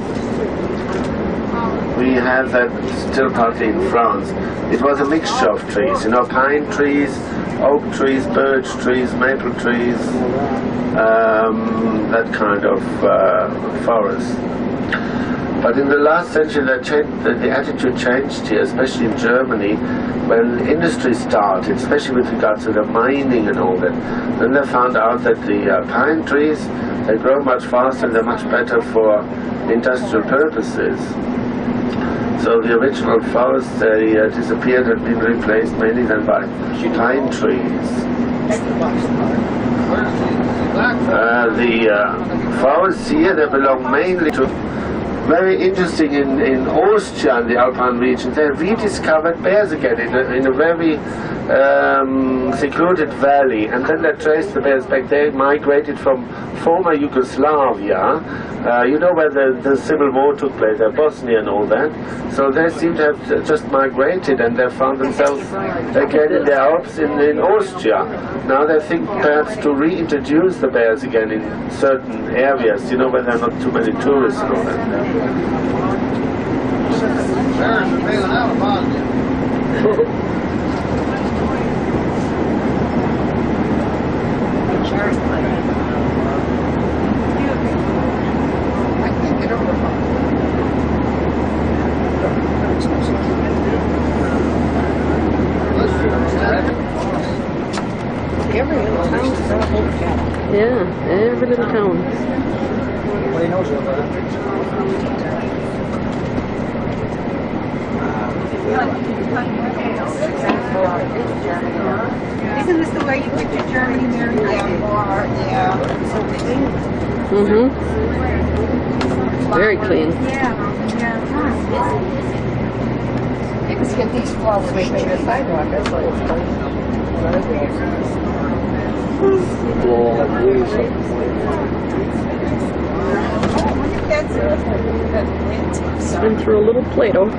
we have that still partly in France. It was a mixture of trees, you know, pine trees, oak trees, birch trees, maple trees, that kind of forest. But in the last century, the attitude changed here, especially in Germany, when industry started, especially with regard to the mining and all that. Then they found out that the pine trees, they grow much faster and they're much better for industrial purposes. So the original forests, they disappeared and been replaced mainly then by pine trees. The forests here, they belong mainly to, very interesting in Austria, in the Alpine region, they rediscovered bears again in a very secluded valley, and then they traced the bears back. They migrated from former Yugoslavia, you know where the civil war took place, Bosnia and all that. So they seem to have just migrated, and they found themselves again in the Alps in Austria. Now they think perhaps to reintroduce the bears again in certain areas, you know, where there are not too many tourists and all that. Bears are bailing out of Bosnia. Every little town is a whole town. Yeah, every little town. Nobody knows about it. Isn't this the way you picture Germany, Mary? Yeah. Mm-hmm. Very clean. Yeah. Let's get these flowers to the sidewalk. That's what it's called. Been through a little Play-Doh.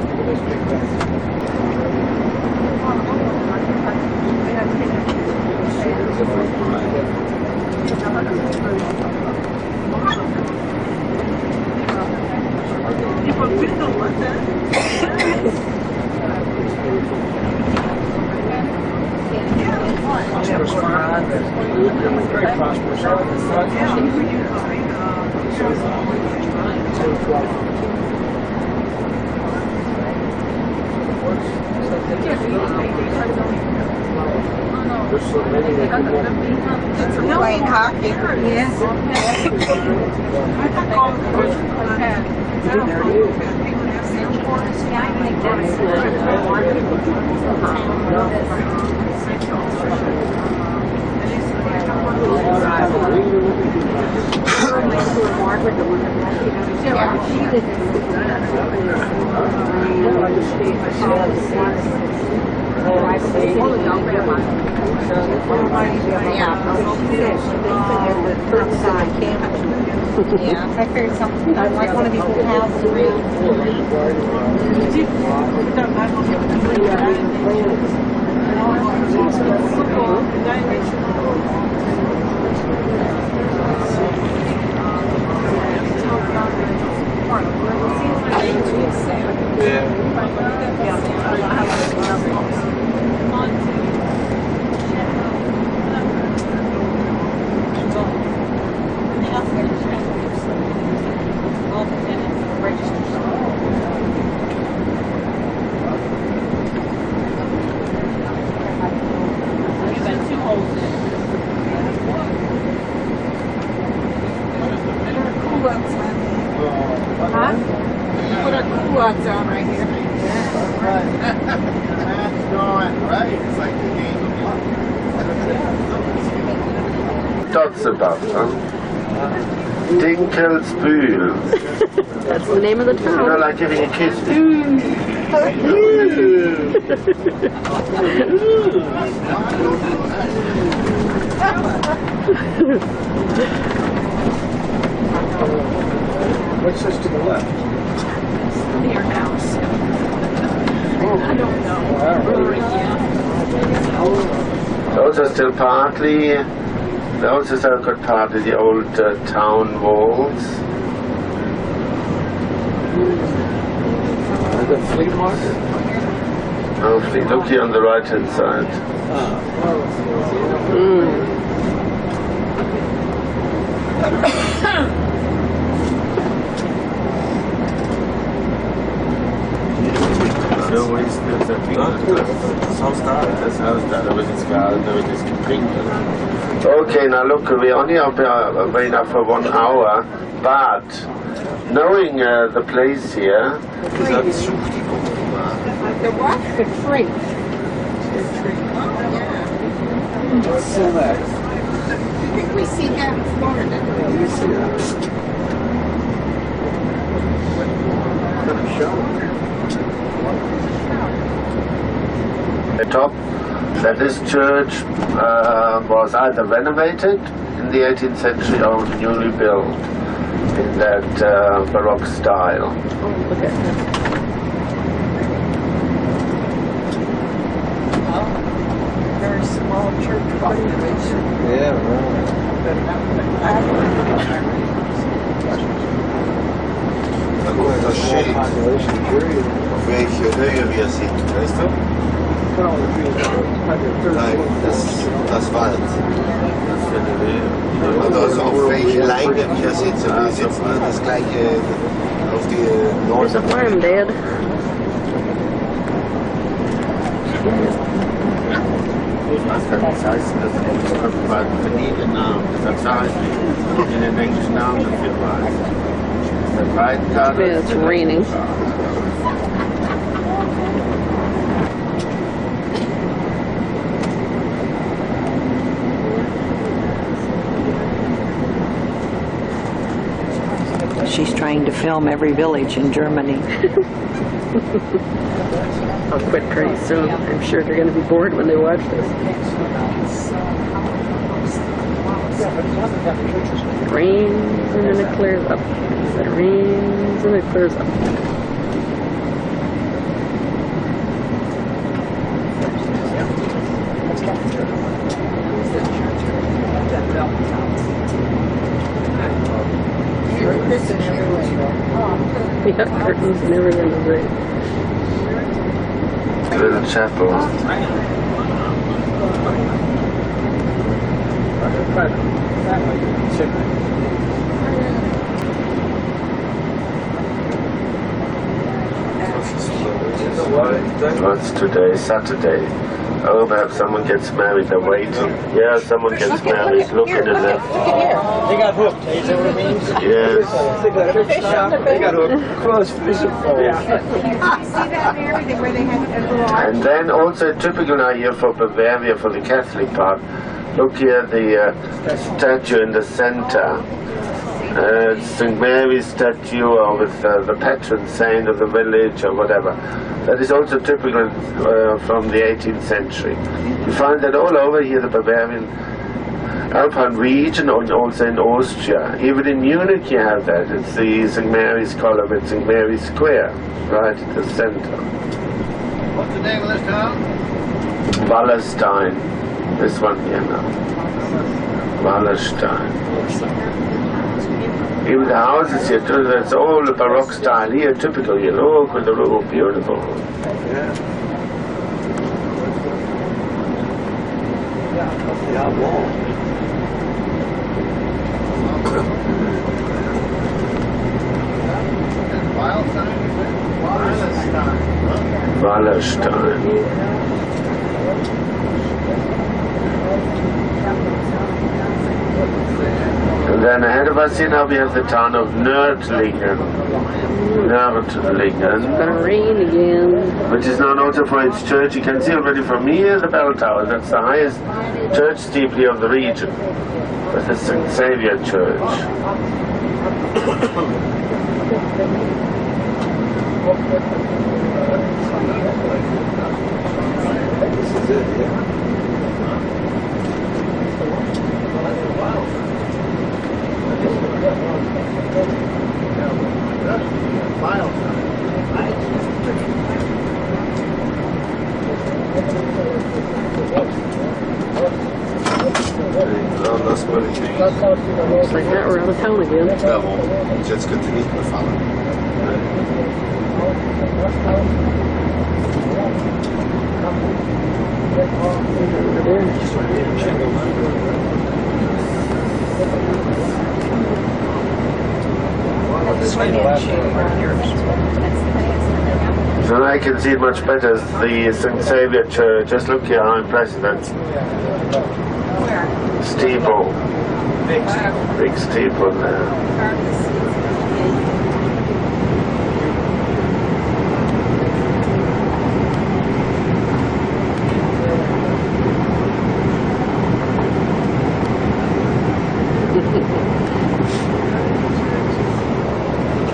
Playing hockey. Yeah. Yeah, I figured something. I like one of these little houses around. Huh? Put our culottes on right here. That's going right. It's like the game of luck. Dots above, huh? Dinkelsbühl. That's the name of the You know, town. like giving a kiss. What's this to the left? Your house. I don't know. Those are still partly, those are still got partly the old town walls. The flea market? Hopefully, look here on the right hand side. So what is this? Das Haus da wird jetzt gehalten, da wird jetzt getrinkt. Okay, now look, we only have been enough for 1 hour, but knowing the place here, The what? The tree. Select. I think we see that in Florida. You see that? the top, that this church was either renovated in the 18th century or newly built in that Baroque style. Oh, look at that. Very small church population. Yeah, right. Da kommt das Schild, auf welche Höhe wir sind, weißt du? Nein, das Wald. Also auf welche Leine wir sitzen. Wir sitzen das gleiche auf die There's a farm, Dad. Das heißt, das war verdienten Namen, das heißt, in den englischen Namen dafür war. Yeah, it's raining. She's trying to film every village in Germany. I'll quit pretty soon. I'm sure they're going to be bored when they watch this. It rains and then it clears up. It rains and it clears up. Yeah, curtains and everything is great. Little chapel. What's today? Saturday. Oh, perhaps someone gets married. They're waiting. Yeah, someone gets married. Look at the left. They got hooked. You know what I mean? Yes. They got hooked. They got hooked. Close fishing pole. You see that and everything where they had a little art? And then also typical now here for Bavaria, for the Catholic part. Look here, the statue in the center. St. Mary's statue, or with the patron saint of the village, or whatever. That is also typical from the 18th century. You find that all over here, the Bavarian Alpine region, and also in Austria. Even in Munich you have that. It's the St. Mary's column at St. Mary's Square, right at the center. What's the name of this town? Wallerstein. This one here now. Wallerstein. Even the houses here, too, that's all the Baroque style here, typical here. Look, they look beautiful. Wallerstein. And then ahead of us here now we have the town of Nördlingen. Nördlingen. It's gonna rain again. Which is known also for its church. You can see already from here the bell tower. That's the highest church steeple of the region. That's the St. Saviour Church. This is it, yeah. Looks like that we're out of town again. Jetzt könnte nicht mehr fahren. So I can see it much better. The St. Saviour Church. Just look here how impressive that steeple. Big steeple there.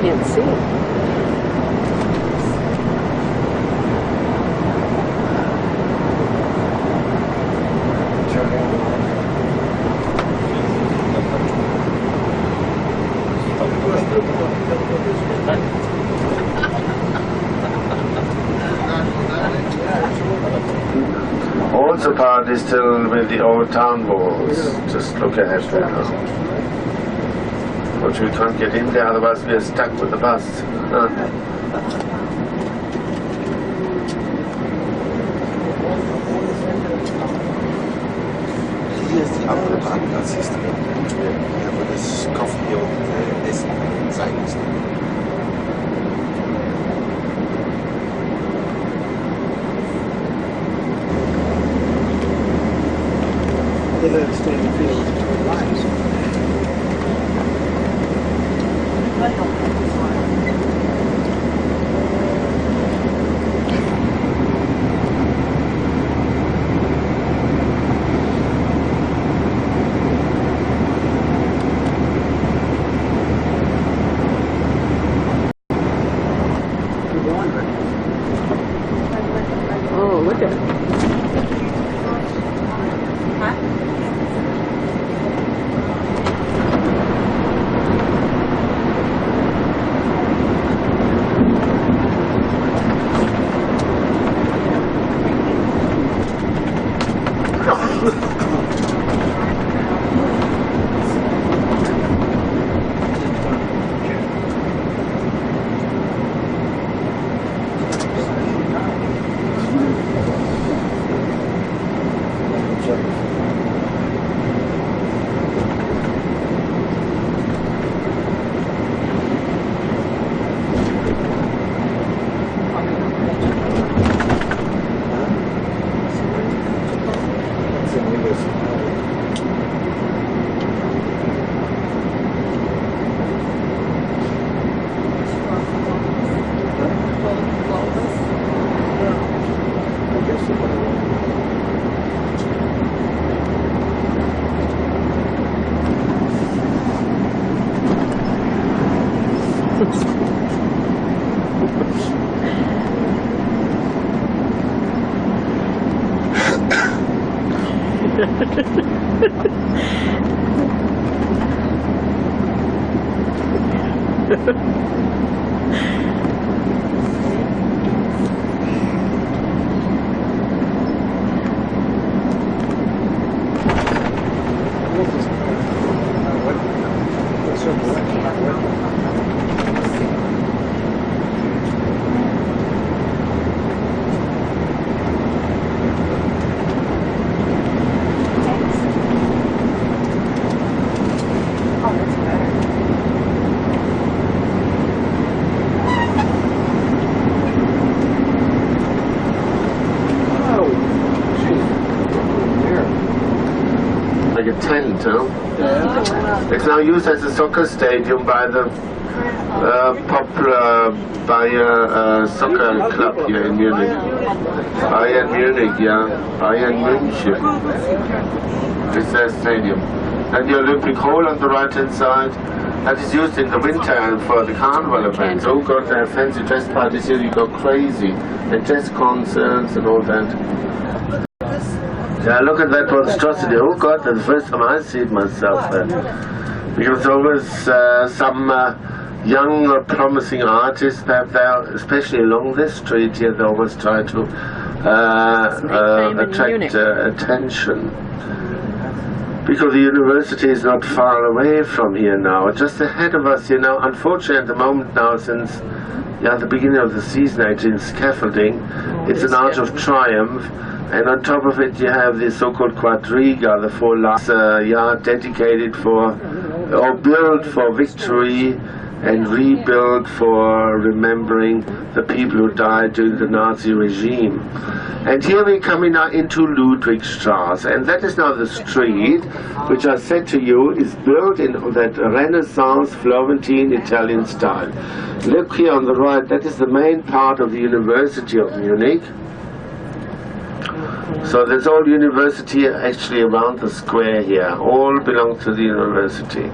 Can't see it. Also part is still with the old town walls. Just look ahead there now. But we can't get in there, otherwise we are stuck with the bus. Hier ist die andere Parkplatz, siehst du? Ja, wo das Coffee und Essen sein muss. They let it stay in the field to relax. Like a tent, huh? It's now used as a soccer stadium by the popular Bayer soccer club here in Munich. Bayern Munich, yeah. Bayern München. It's their stadium. And the Olympic Hall on the right hand side, that is used in the winter for the carnival events. Oh God, they have fancy dress parties here, you go crazy. And jazz concerts and all that. Yeah, look at that monstrosity. Oh God, that's the first time I see it myself then. Because always some young promising artists that there, especially along this street here, they always try to attract attention. Because the university is not far away from here now, just ahead of us, you know. Unfortunately at the moment now, since the beginning of the season actually in scaffolding, it's an Arch of Triumph. And on top of it you have the so-called quadriga, the 4 lines, dedicated for, or built for victory and rebuilt for remembering the people who died during the Nazi regime. And here we're coming now into Ludwigstrasse, and that is now the street which I said to you is built in that Renaissance Florentine Italian style. Look here on the right, that is the main part of the University of Munich. So there's all university actually around the square here, all belong to the university.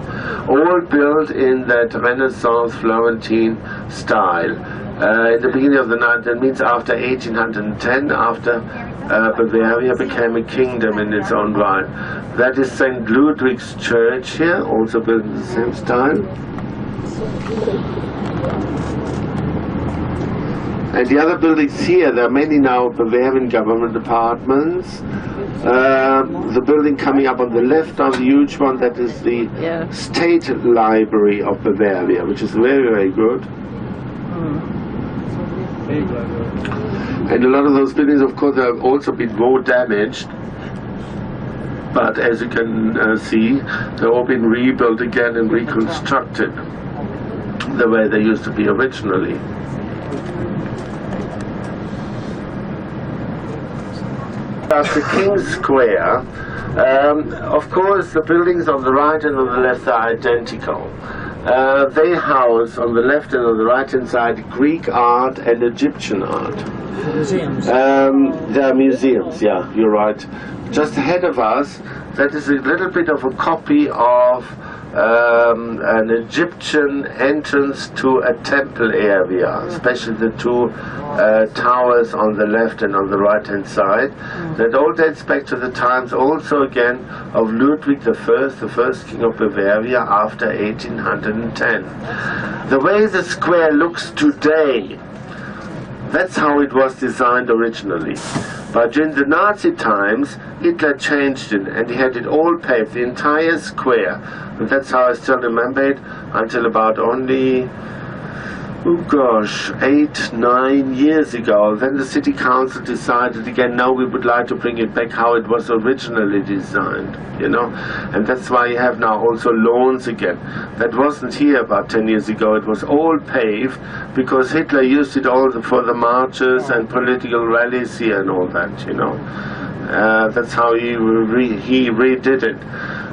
All built in that Renaissance Florentine style. In the beginning of the night, that means after 1810, after Bavaria became a kingdom in its own right. That is St. Ludwig's Church here, also built in the same style. And the other buildings here, there are many now Bavarian government apartments. The building coming up on the left now, the huge one, that is the State Library of Bavaria, which is very, very good. And a lot of those buildings, of course, have also been more damaged. But as you can see, they've all been rebuilt again and reconstructed the way they used to be originally. The King's Square, of course the buildings on the right and on the left are identical. They house on the left and on the right hand side Greek art and Egyptian art. Museums? They are museums, yeah, you're right. Just ahead of us, that is a little bit of a copy of an Egyptian entrance to a temple area, especially the two towers on the left and on the right hand side. That all dates back to the times also again of Ludwig I, the first king of Bavaria after 1810. The way the square looks today, that's how it was designed originally. But during the Nazi times, Hitler changed it and he had it all paved, the entire square. And that's how I still remember it until about only, 8-9 years ago. Then the city council decided again, no, we would like to bring it back how it was originally designed, you know. And that's why you have now also lawns again. That wasn't here about 10 years ago. It was all paved because Hitler used it all for the marches and political rallies here and all that, you know. That's how he redid it.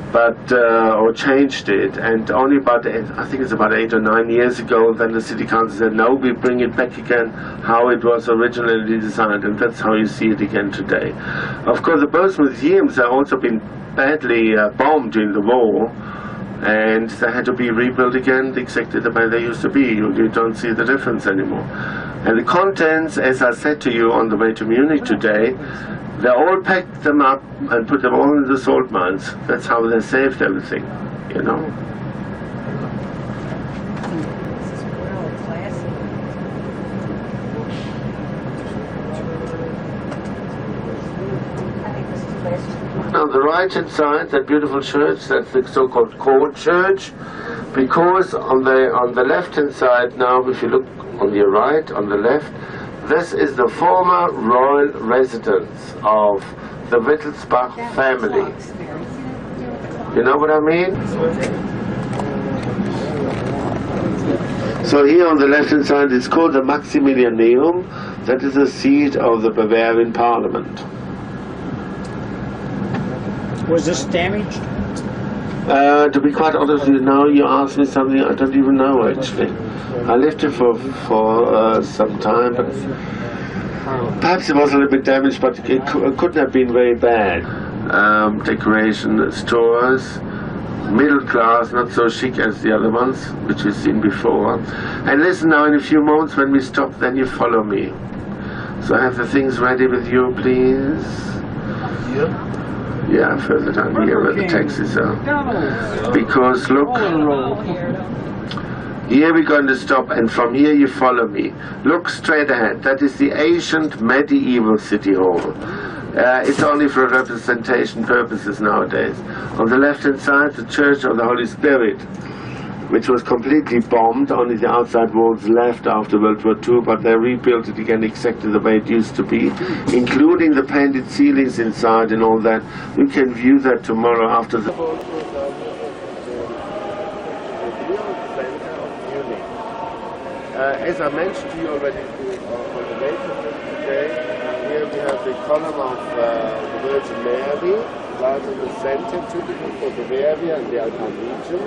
But or changed it, and only about, I think it's about 8 or 9 years ago, then the city council said, no, we bring it back again how it was originally designed, and that's how you see it again today. Of course, both museums have also been badly bombed during the war, and they had to be rebuilt again exactly the way they used to be. You don't see the difference anymore. And the contents, as I said to you on the way to Munich today, they all packed them up and put them all in the salt mines. That's how they saved everything, you know. On the right hand side, that beautiful church, that's the so-called court church, because on the left hand side now, if you look on your right, on the left, this is the former royal residence of the Wittelsbach family. You know what I mean? So here on the left hand side, it's called the Maximilianeum. That is the seat of the Bavarian Parliament. Was this damaged? To be quite honest with you, now you ask me something I don't even know actually. I lived here for some time, but perhaps it was a little bit damaged, but it couldn't have been very bad. Decoration, stores, middle class, not so chic as the other ones, which we've seen before. And listen now, in a few moments when we stop, then you follow me. So have the things ready with you, please. Yeah, further down here where the taxis are. Because look, here we're going to stop, and from here you follow me. Look straight ahead. That is the ancient medieval city hall. It's only for representation purposes nowadays. On the left-hand side, the Church of the Holy Spirit, which was completely bombed. Only the outside walls left after World War II, but they rebuilt it again exactly the way it used to be, including the painted ceilings inside and all that. We can view that tomorrow after the... As I mentioned to you already for the later today, here we have the column of the Virgin Mary, right in the center, typical for Bavaria and the Alpine region.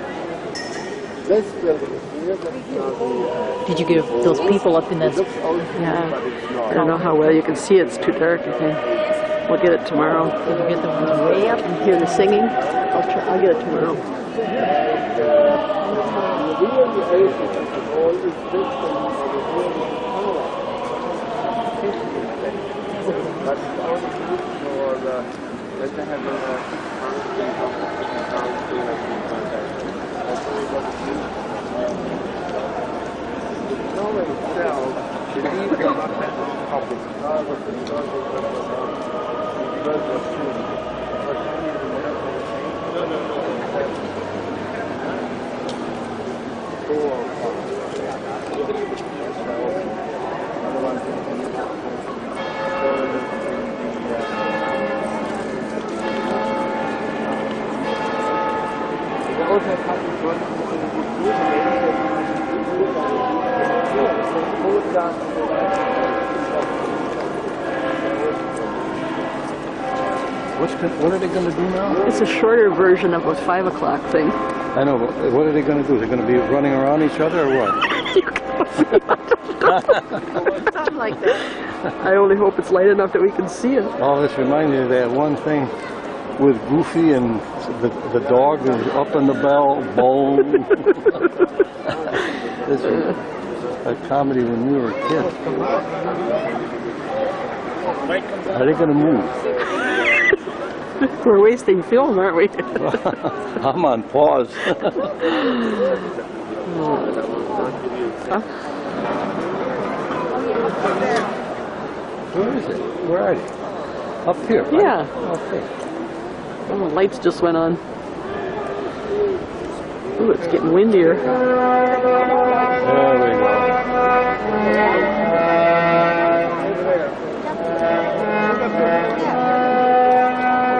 This building here, Did you get those people up in that? Yeah. I don't know how well you can see it. It's too dark. Okay. We'll get it tomorrow. Did you get the ones way up and hear the singing? I'll get it tomorrow. What are they going to do now? It's a shorter version of a 5 o'clock thing. I know, but what are they going to do? They're going to be running around each other or what? Something like that. I only hope it's light enough that we can see it. Oh, this reminds me of that one thing with Goofy and the dog is up in the bell, boom. This is a comedy when we were kids. Are they going to move? We're wasting film, aren't we? I'm on pause. Where is it? Where are they? Up here, right? Yeah. Okay. Oh, the lights just went on. Ooh, it's getting windier. There we go.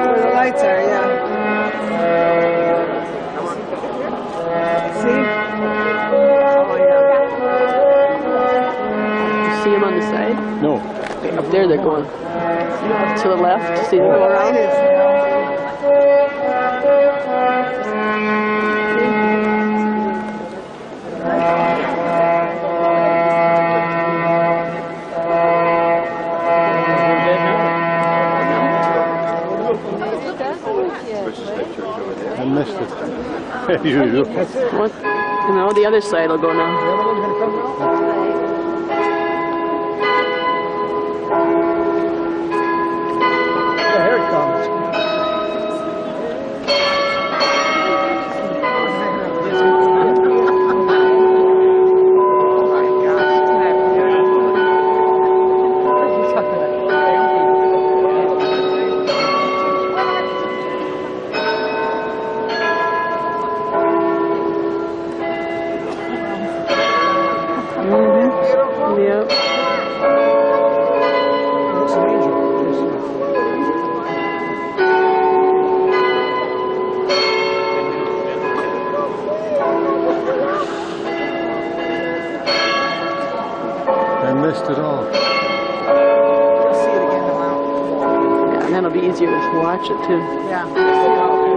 Where the lights are, yeah. See? Oh, yeah. You see them on the side? No. Okay, up there they're going. To the left, see them go around? I missed it. As usual. What? No, the other side will go now. Here it comes. missed it all. You'll see it again tomorrow. Yeah, and then it'll be easier to watch it too. Yeah, you'll see it all tomorrow.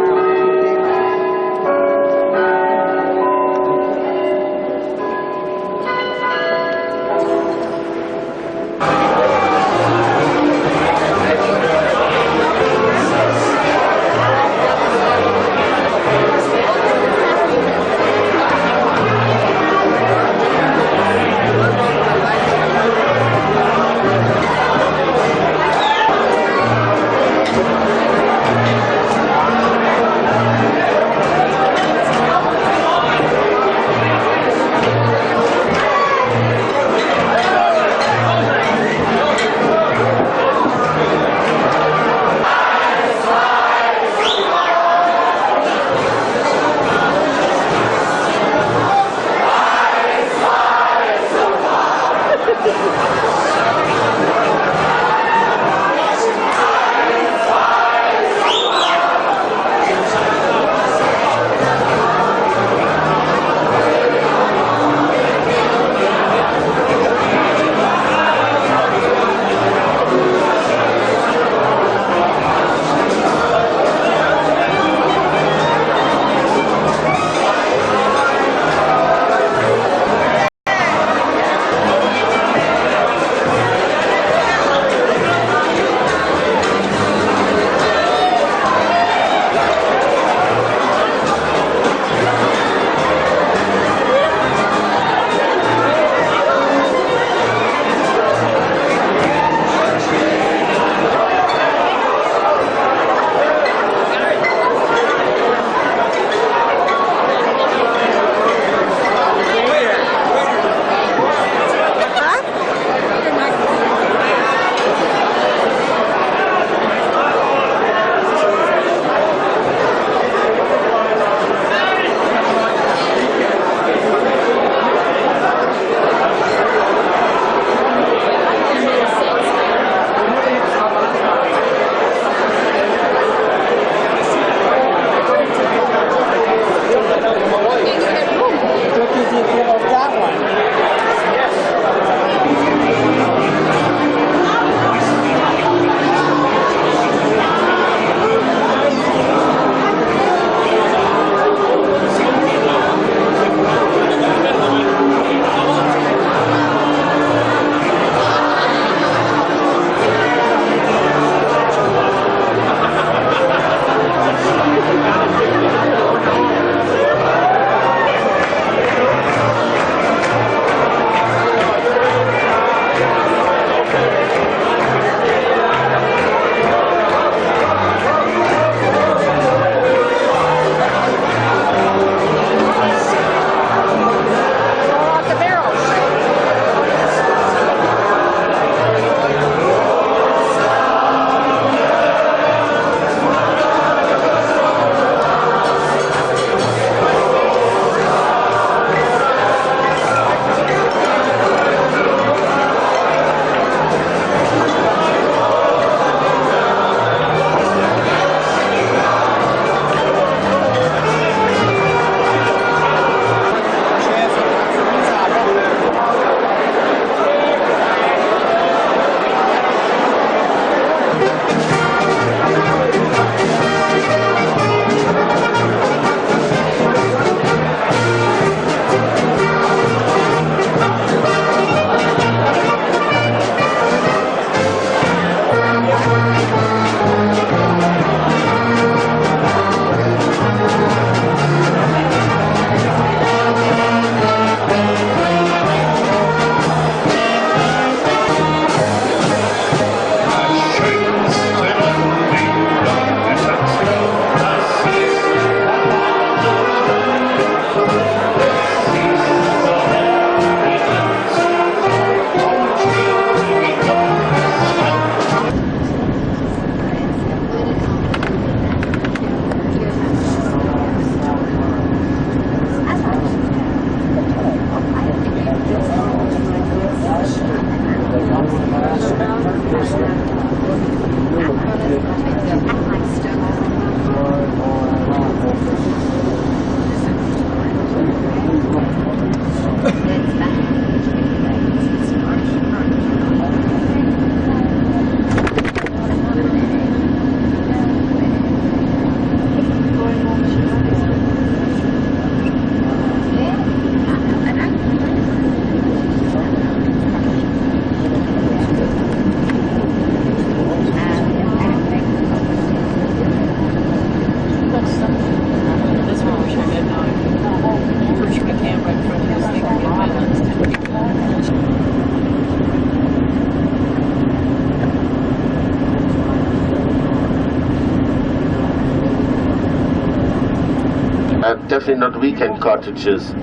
definitely not weekend cottages.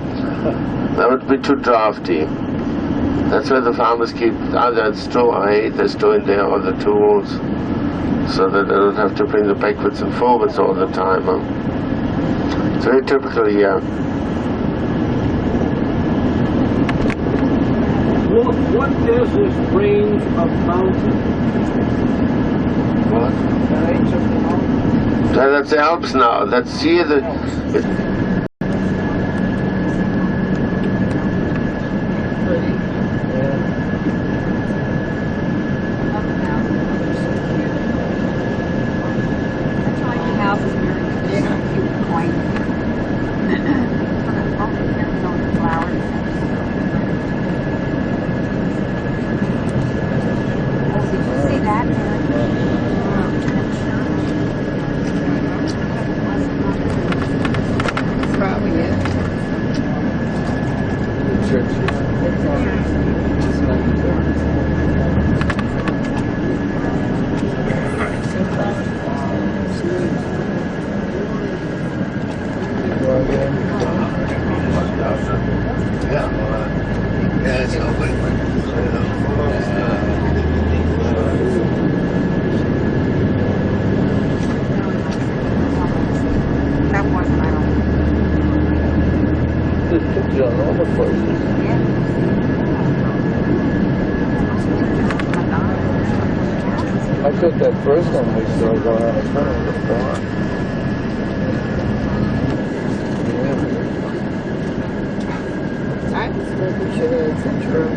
That would be too drafty. That's where the farmers keep either straw or hay, they store in there, or the tools, so that they don't have to bring them backwards and forwards all the time. It's very typical here. What is this range of mountains? What? That's the Alps now. That's here. I took that first one we saw going on the front of the farm. I was making sure it's true.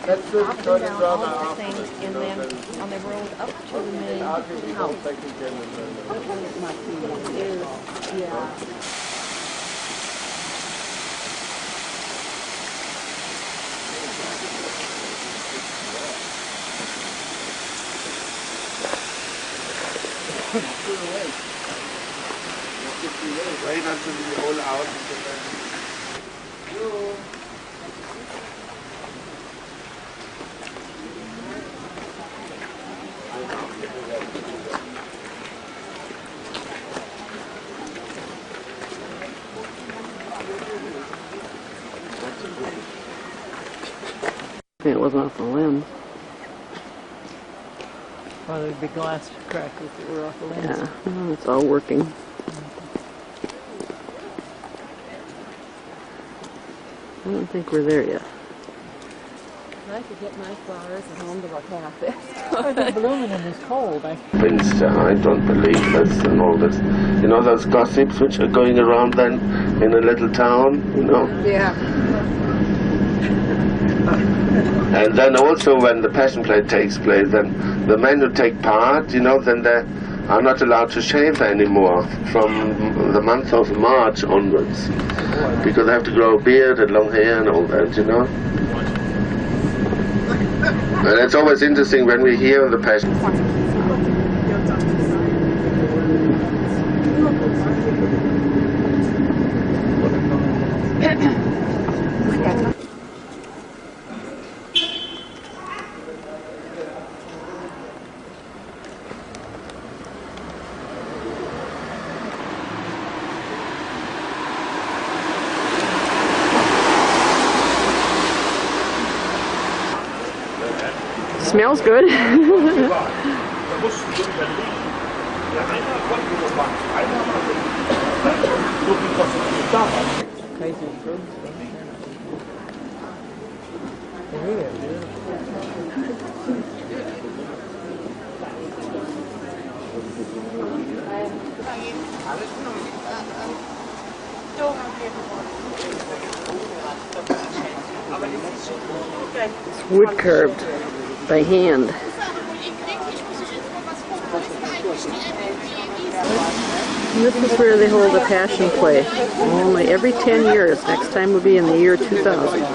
That's the up and down all of the things, and then on the road up to the main house. Yeah. Wait until we roll out. It wasn't off the limb. Well, there'd be glass crack if it were off the lens. Yeah, well, it's all working. I don't think we're there yet. I could get my flowers at home to look half this. They're blooming in this cold. I don't believe this and all this. You know those gossips which are going around then in a little town, you know? Yeah. And then also when the Passion Play takes place, then the men who take part, you know, then they are not allowed to shave anymore from the month of March onwards. Because they have to grow a beard and long hair and all that, you know? And it's always interesting when we hear the Passion. Smells good. Crazy fruits. They really are beautiful. It's wood carved by hand. This is where they hold a passion play. Only every 10 years. Next time will be in the year 2000.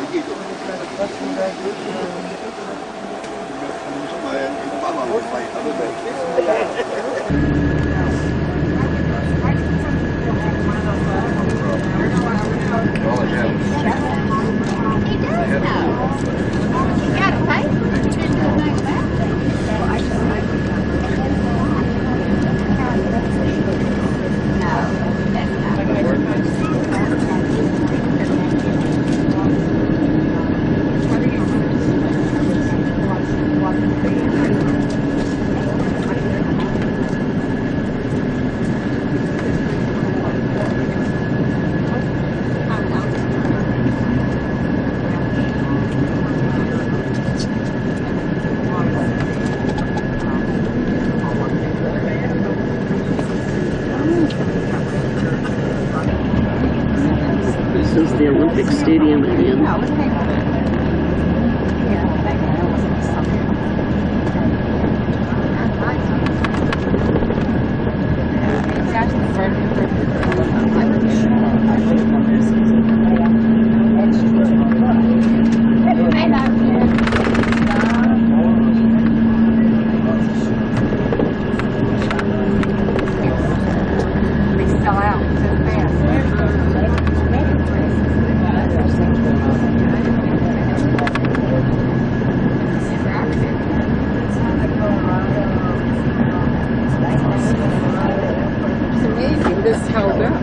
This is the Olympic Stadium again. This held up.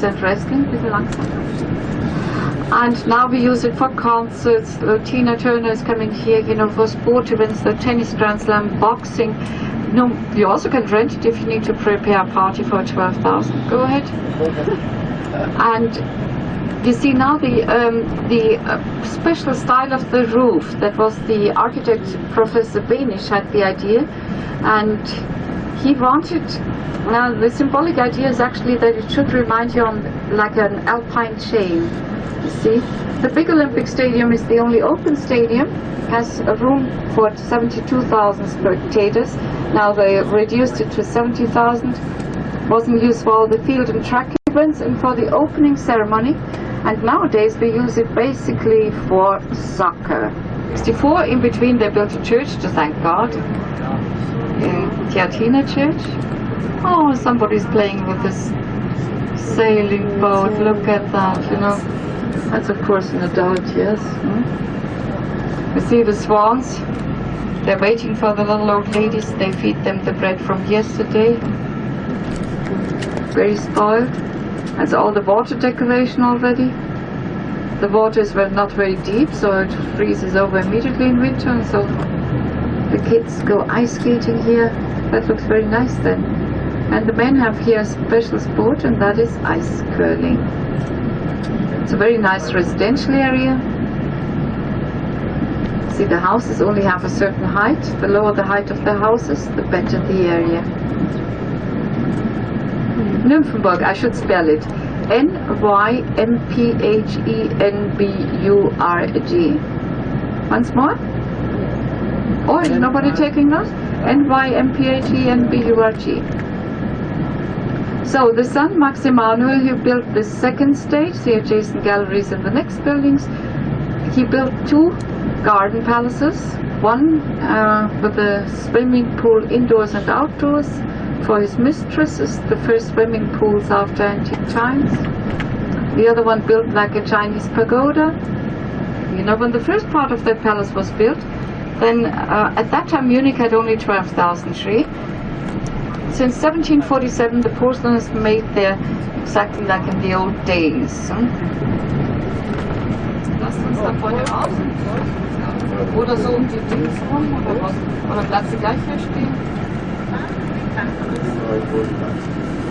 And resting, a little langsam. And now we use it for concerts. Tina Turner is coming here, you know, for sport events, the tennis Grand Slam, boxing. No, you also can rent it if you need to prepare a party for 12,000. Go ahead. And you see now the special style of the roof. That was the architect Professor Benisch had the idea, and he wanted. Now the symbolic idea is actually that it should remind you on like an alpine chain. You see, the big Olympic Stadium is the only open stadium, has a room for 72,000 spectators. Now they reduced it to 70,000. Wasn't used for all the field and track events and for the opening ceremony. And nowadays we use it basically for soccer. 64, in between they built a church to thank God, in Tiatina Church. Oh, somebody's playing with this sailing boat. Look at that, you know. That's of course an adult, yes. You see the swans? They're waiting for the little old ladies. They feed them the bread from yesterday. Very spoiled. That's all the water decoration already. The water is not very deep, so it freezes over immediately in winter, and so the kids go ice skating here. That looks very nice then. And the men have here a special sport, and that is ice curling. It's a very nice residential area. See, the houses only have a certain height. The lower the height of the houses, the better the area. Nymphenburg, I should spell it. Nymphenburg. Once more? Oh, is nobody taking notes? Nymphenburg. So the son, Max Emanuel, who built the second stage, the adjacent galleries and the next buildings, he built 2 garden palaces, one with a swimming pool indoors and outdoors for his mistresses, the first swimming pools after antique times. The other one built like a Chinese pagoda. You know, when the first part of that palace was built, then at that time Munich had only 12,000 Sri. Since 1747, the porcelain is made there exactly like in the old days. Lass uns da vorne raus. Oder so um die Dings rum oder was? Oder bleibt sie gleich hier stehen?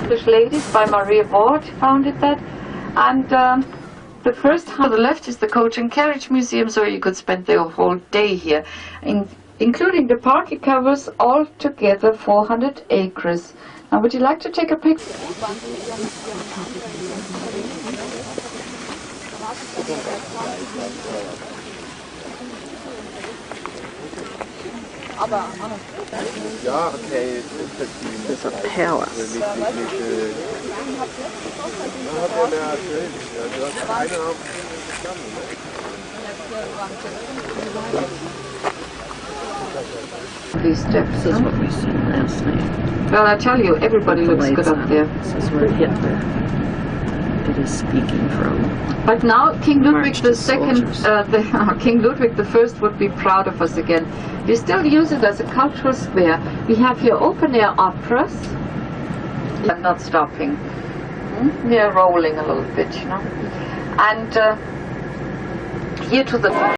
English Ladies by Maria Ward founded that. And the first house on the left is the Coach and Carriage Museum, so you could spend the whole day here. Including the park, it covers altogether 400 acres. Now, would you like to take a picture? There's a palace. These steps. This is what we saw last night. Well, I tell you, everybody looks good up there. This is where Hitler did his speaking from. But now King Ludwig II, soldiers. King Ludwig I would be proud of us again. We still use it as a cultural square. We have here open-air operas. I'm not stopping. We are rolling a little bit, you know. And here to the...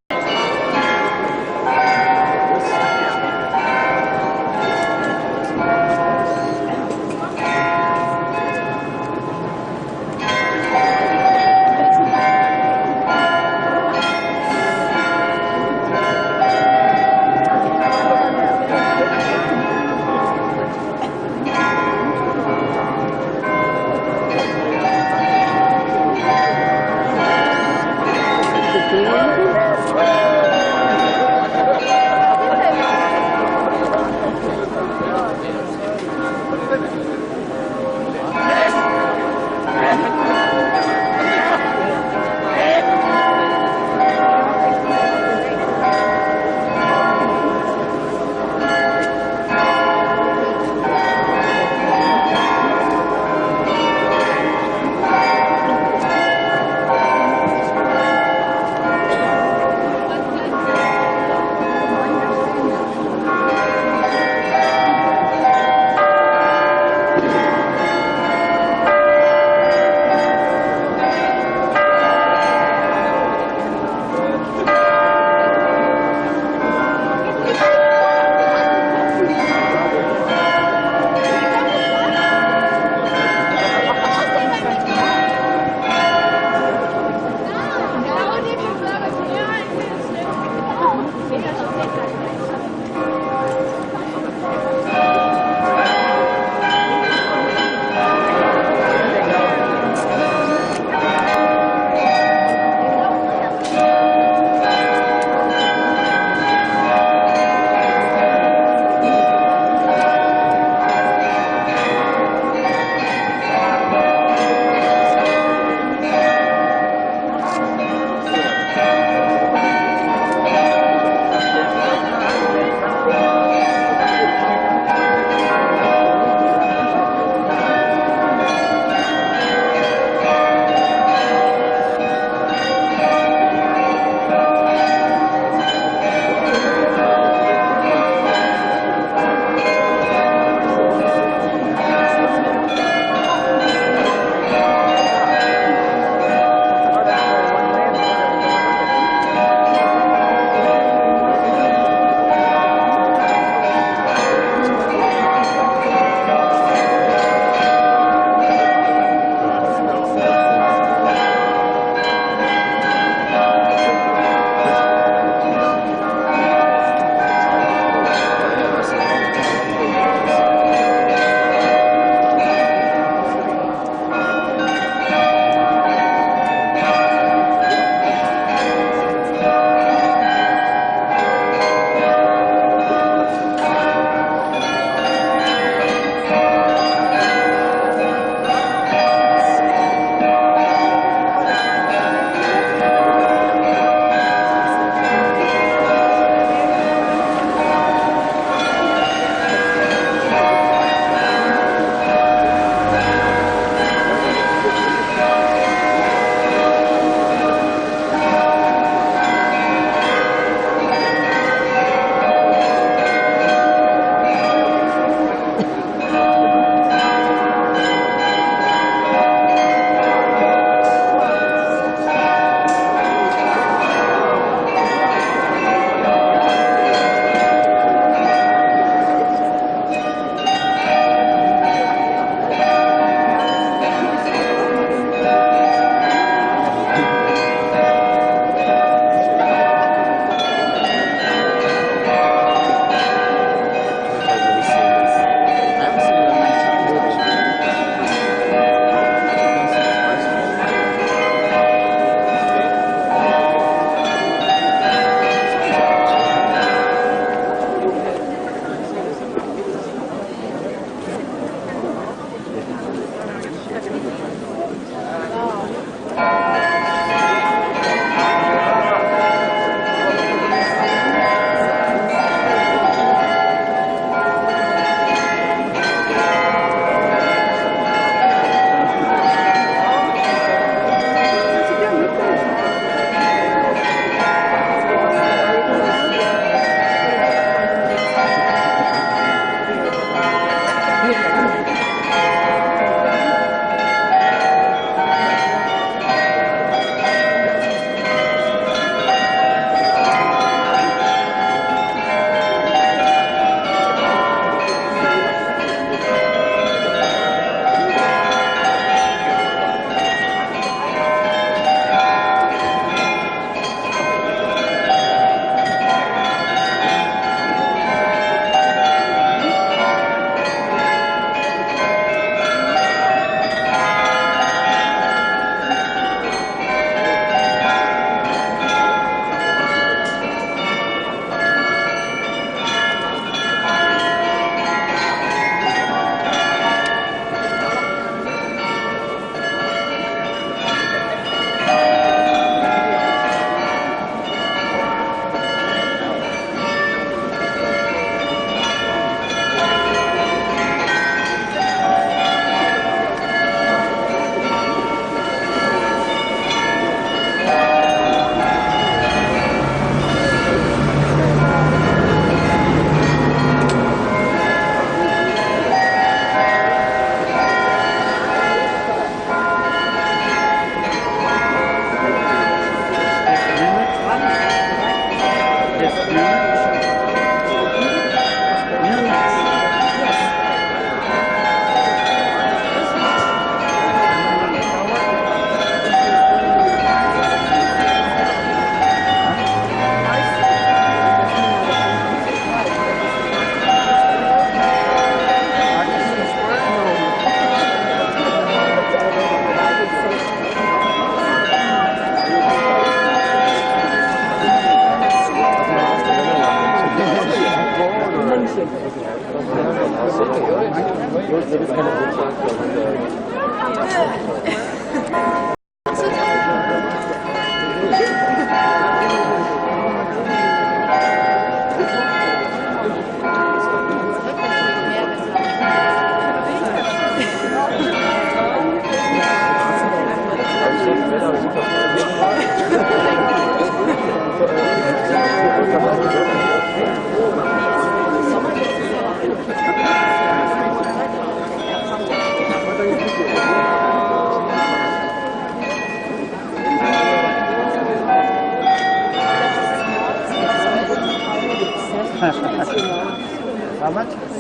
How much?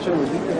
Zullen we niet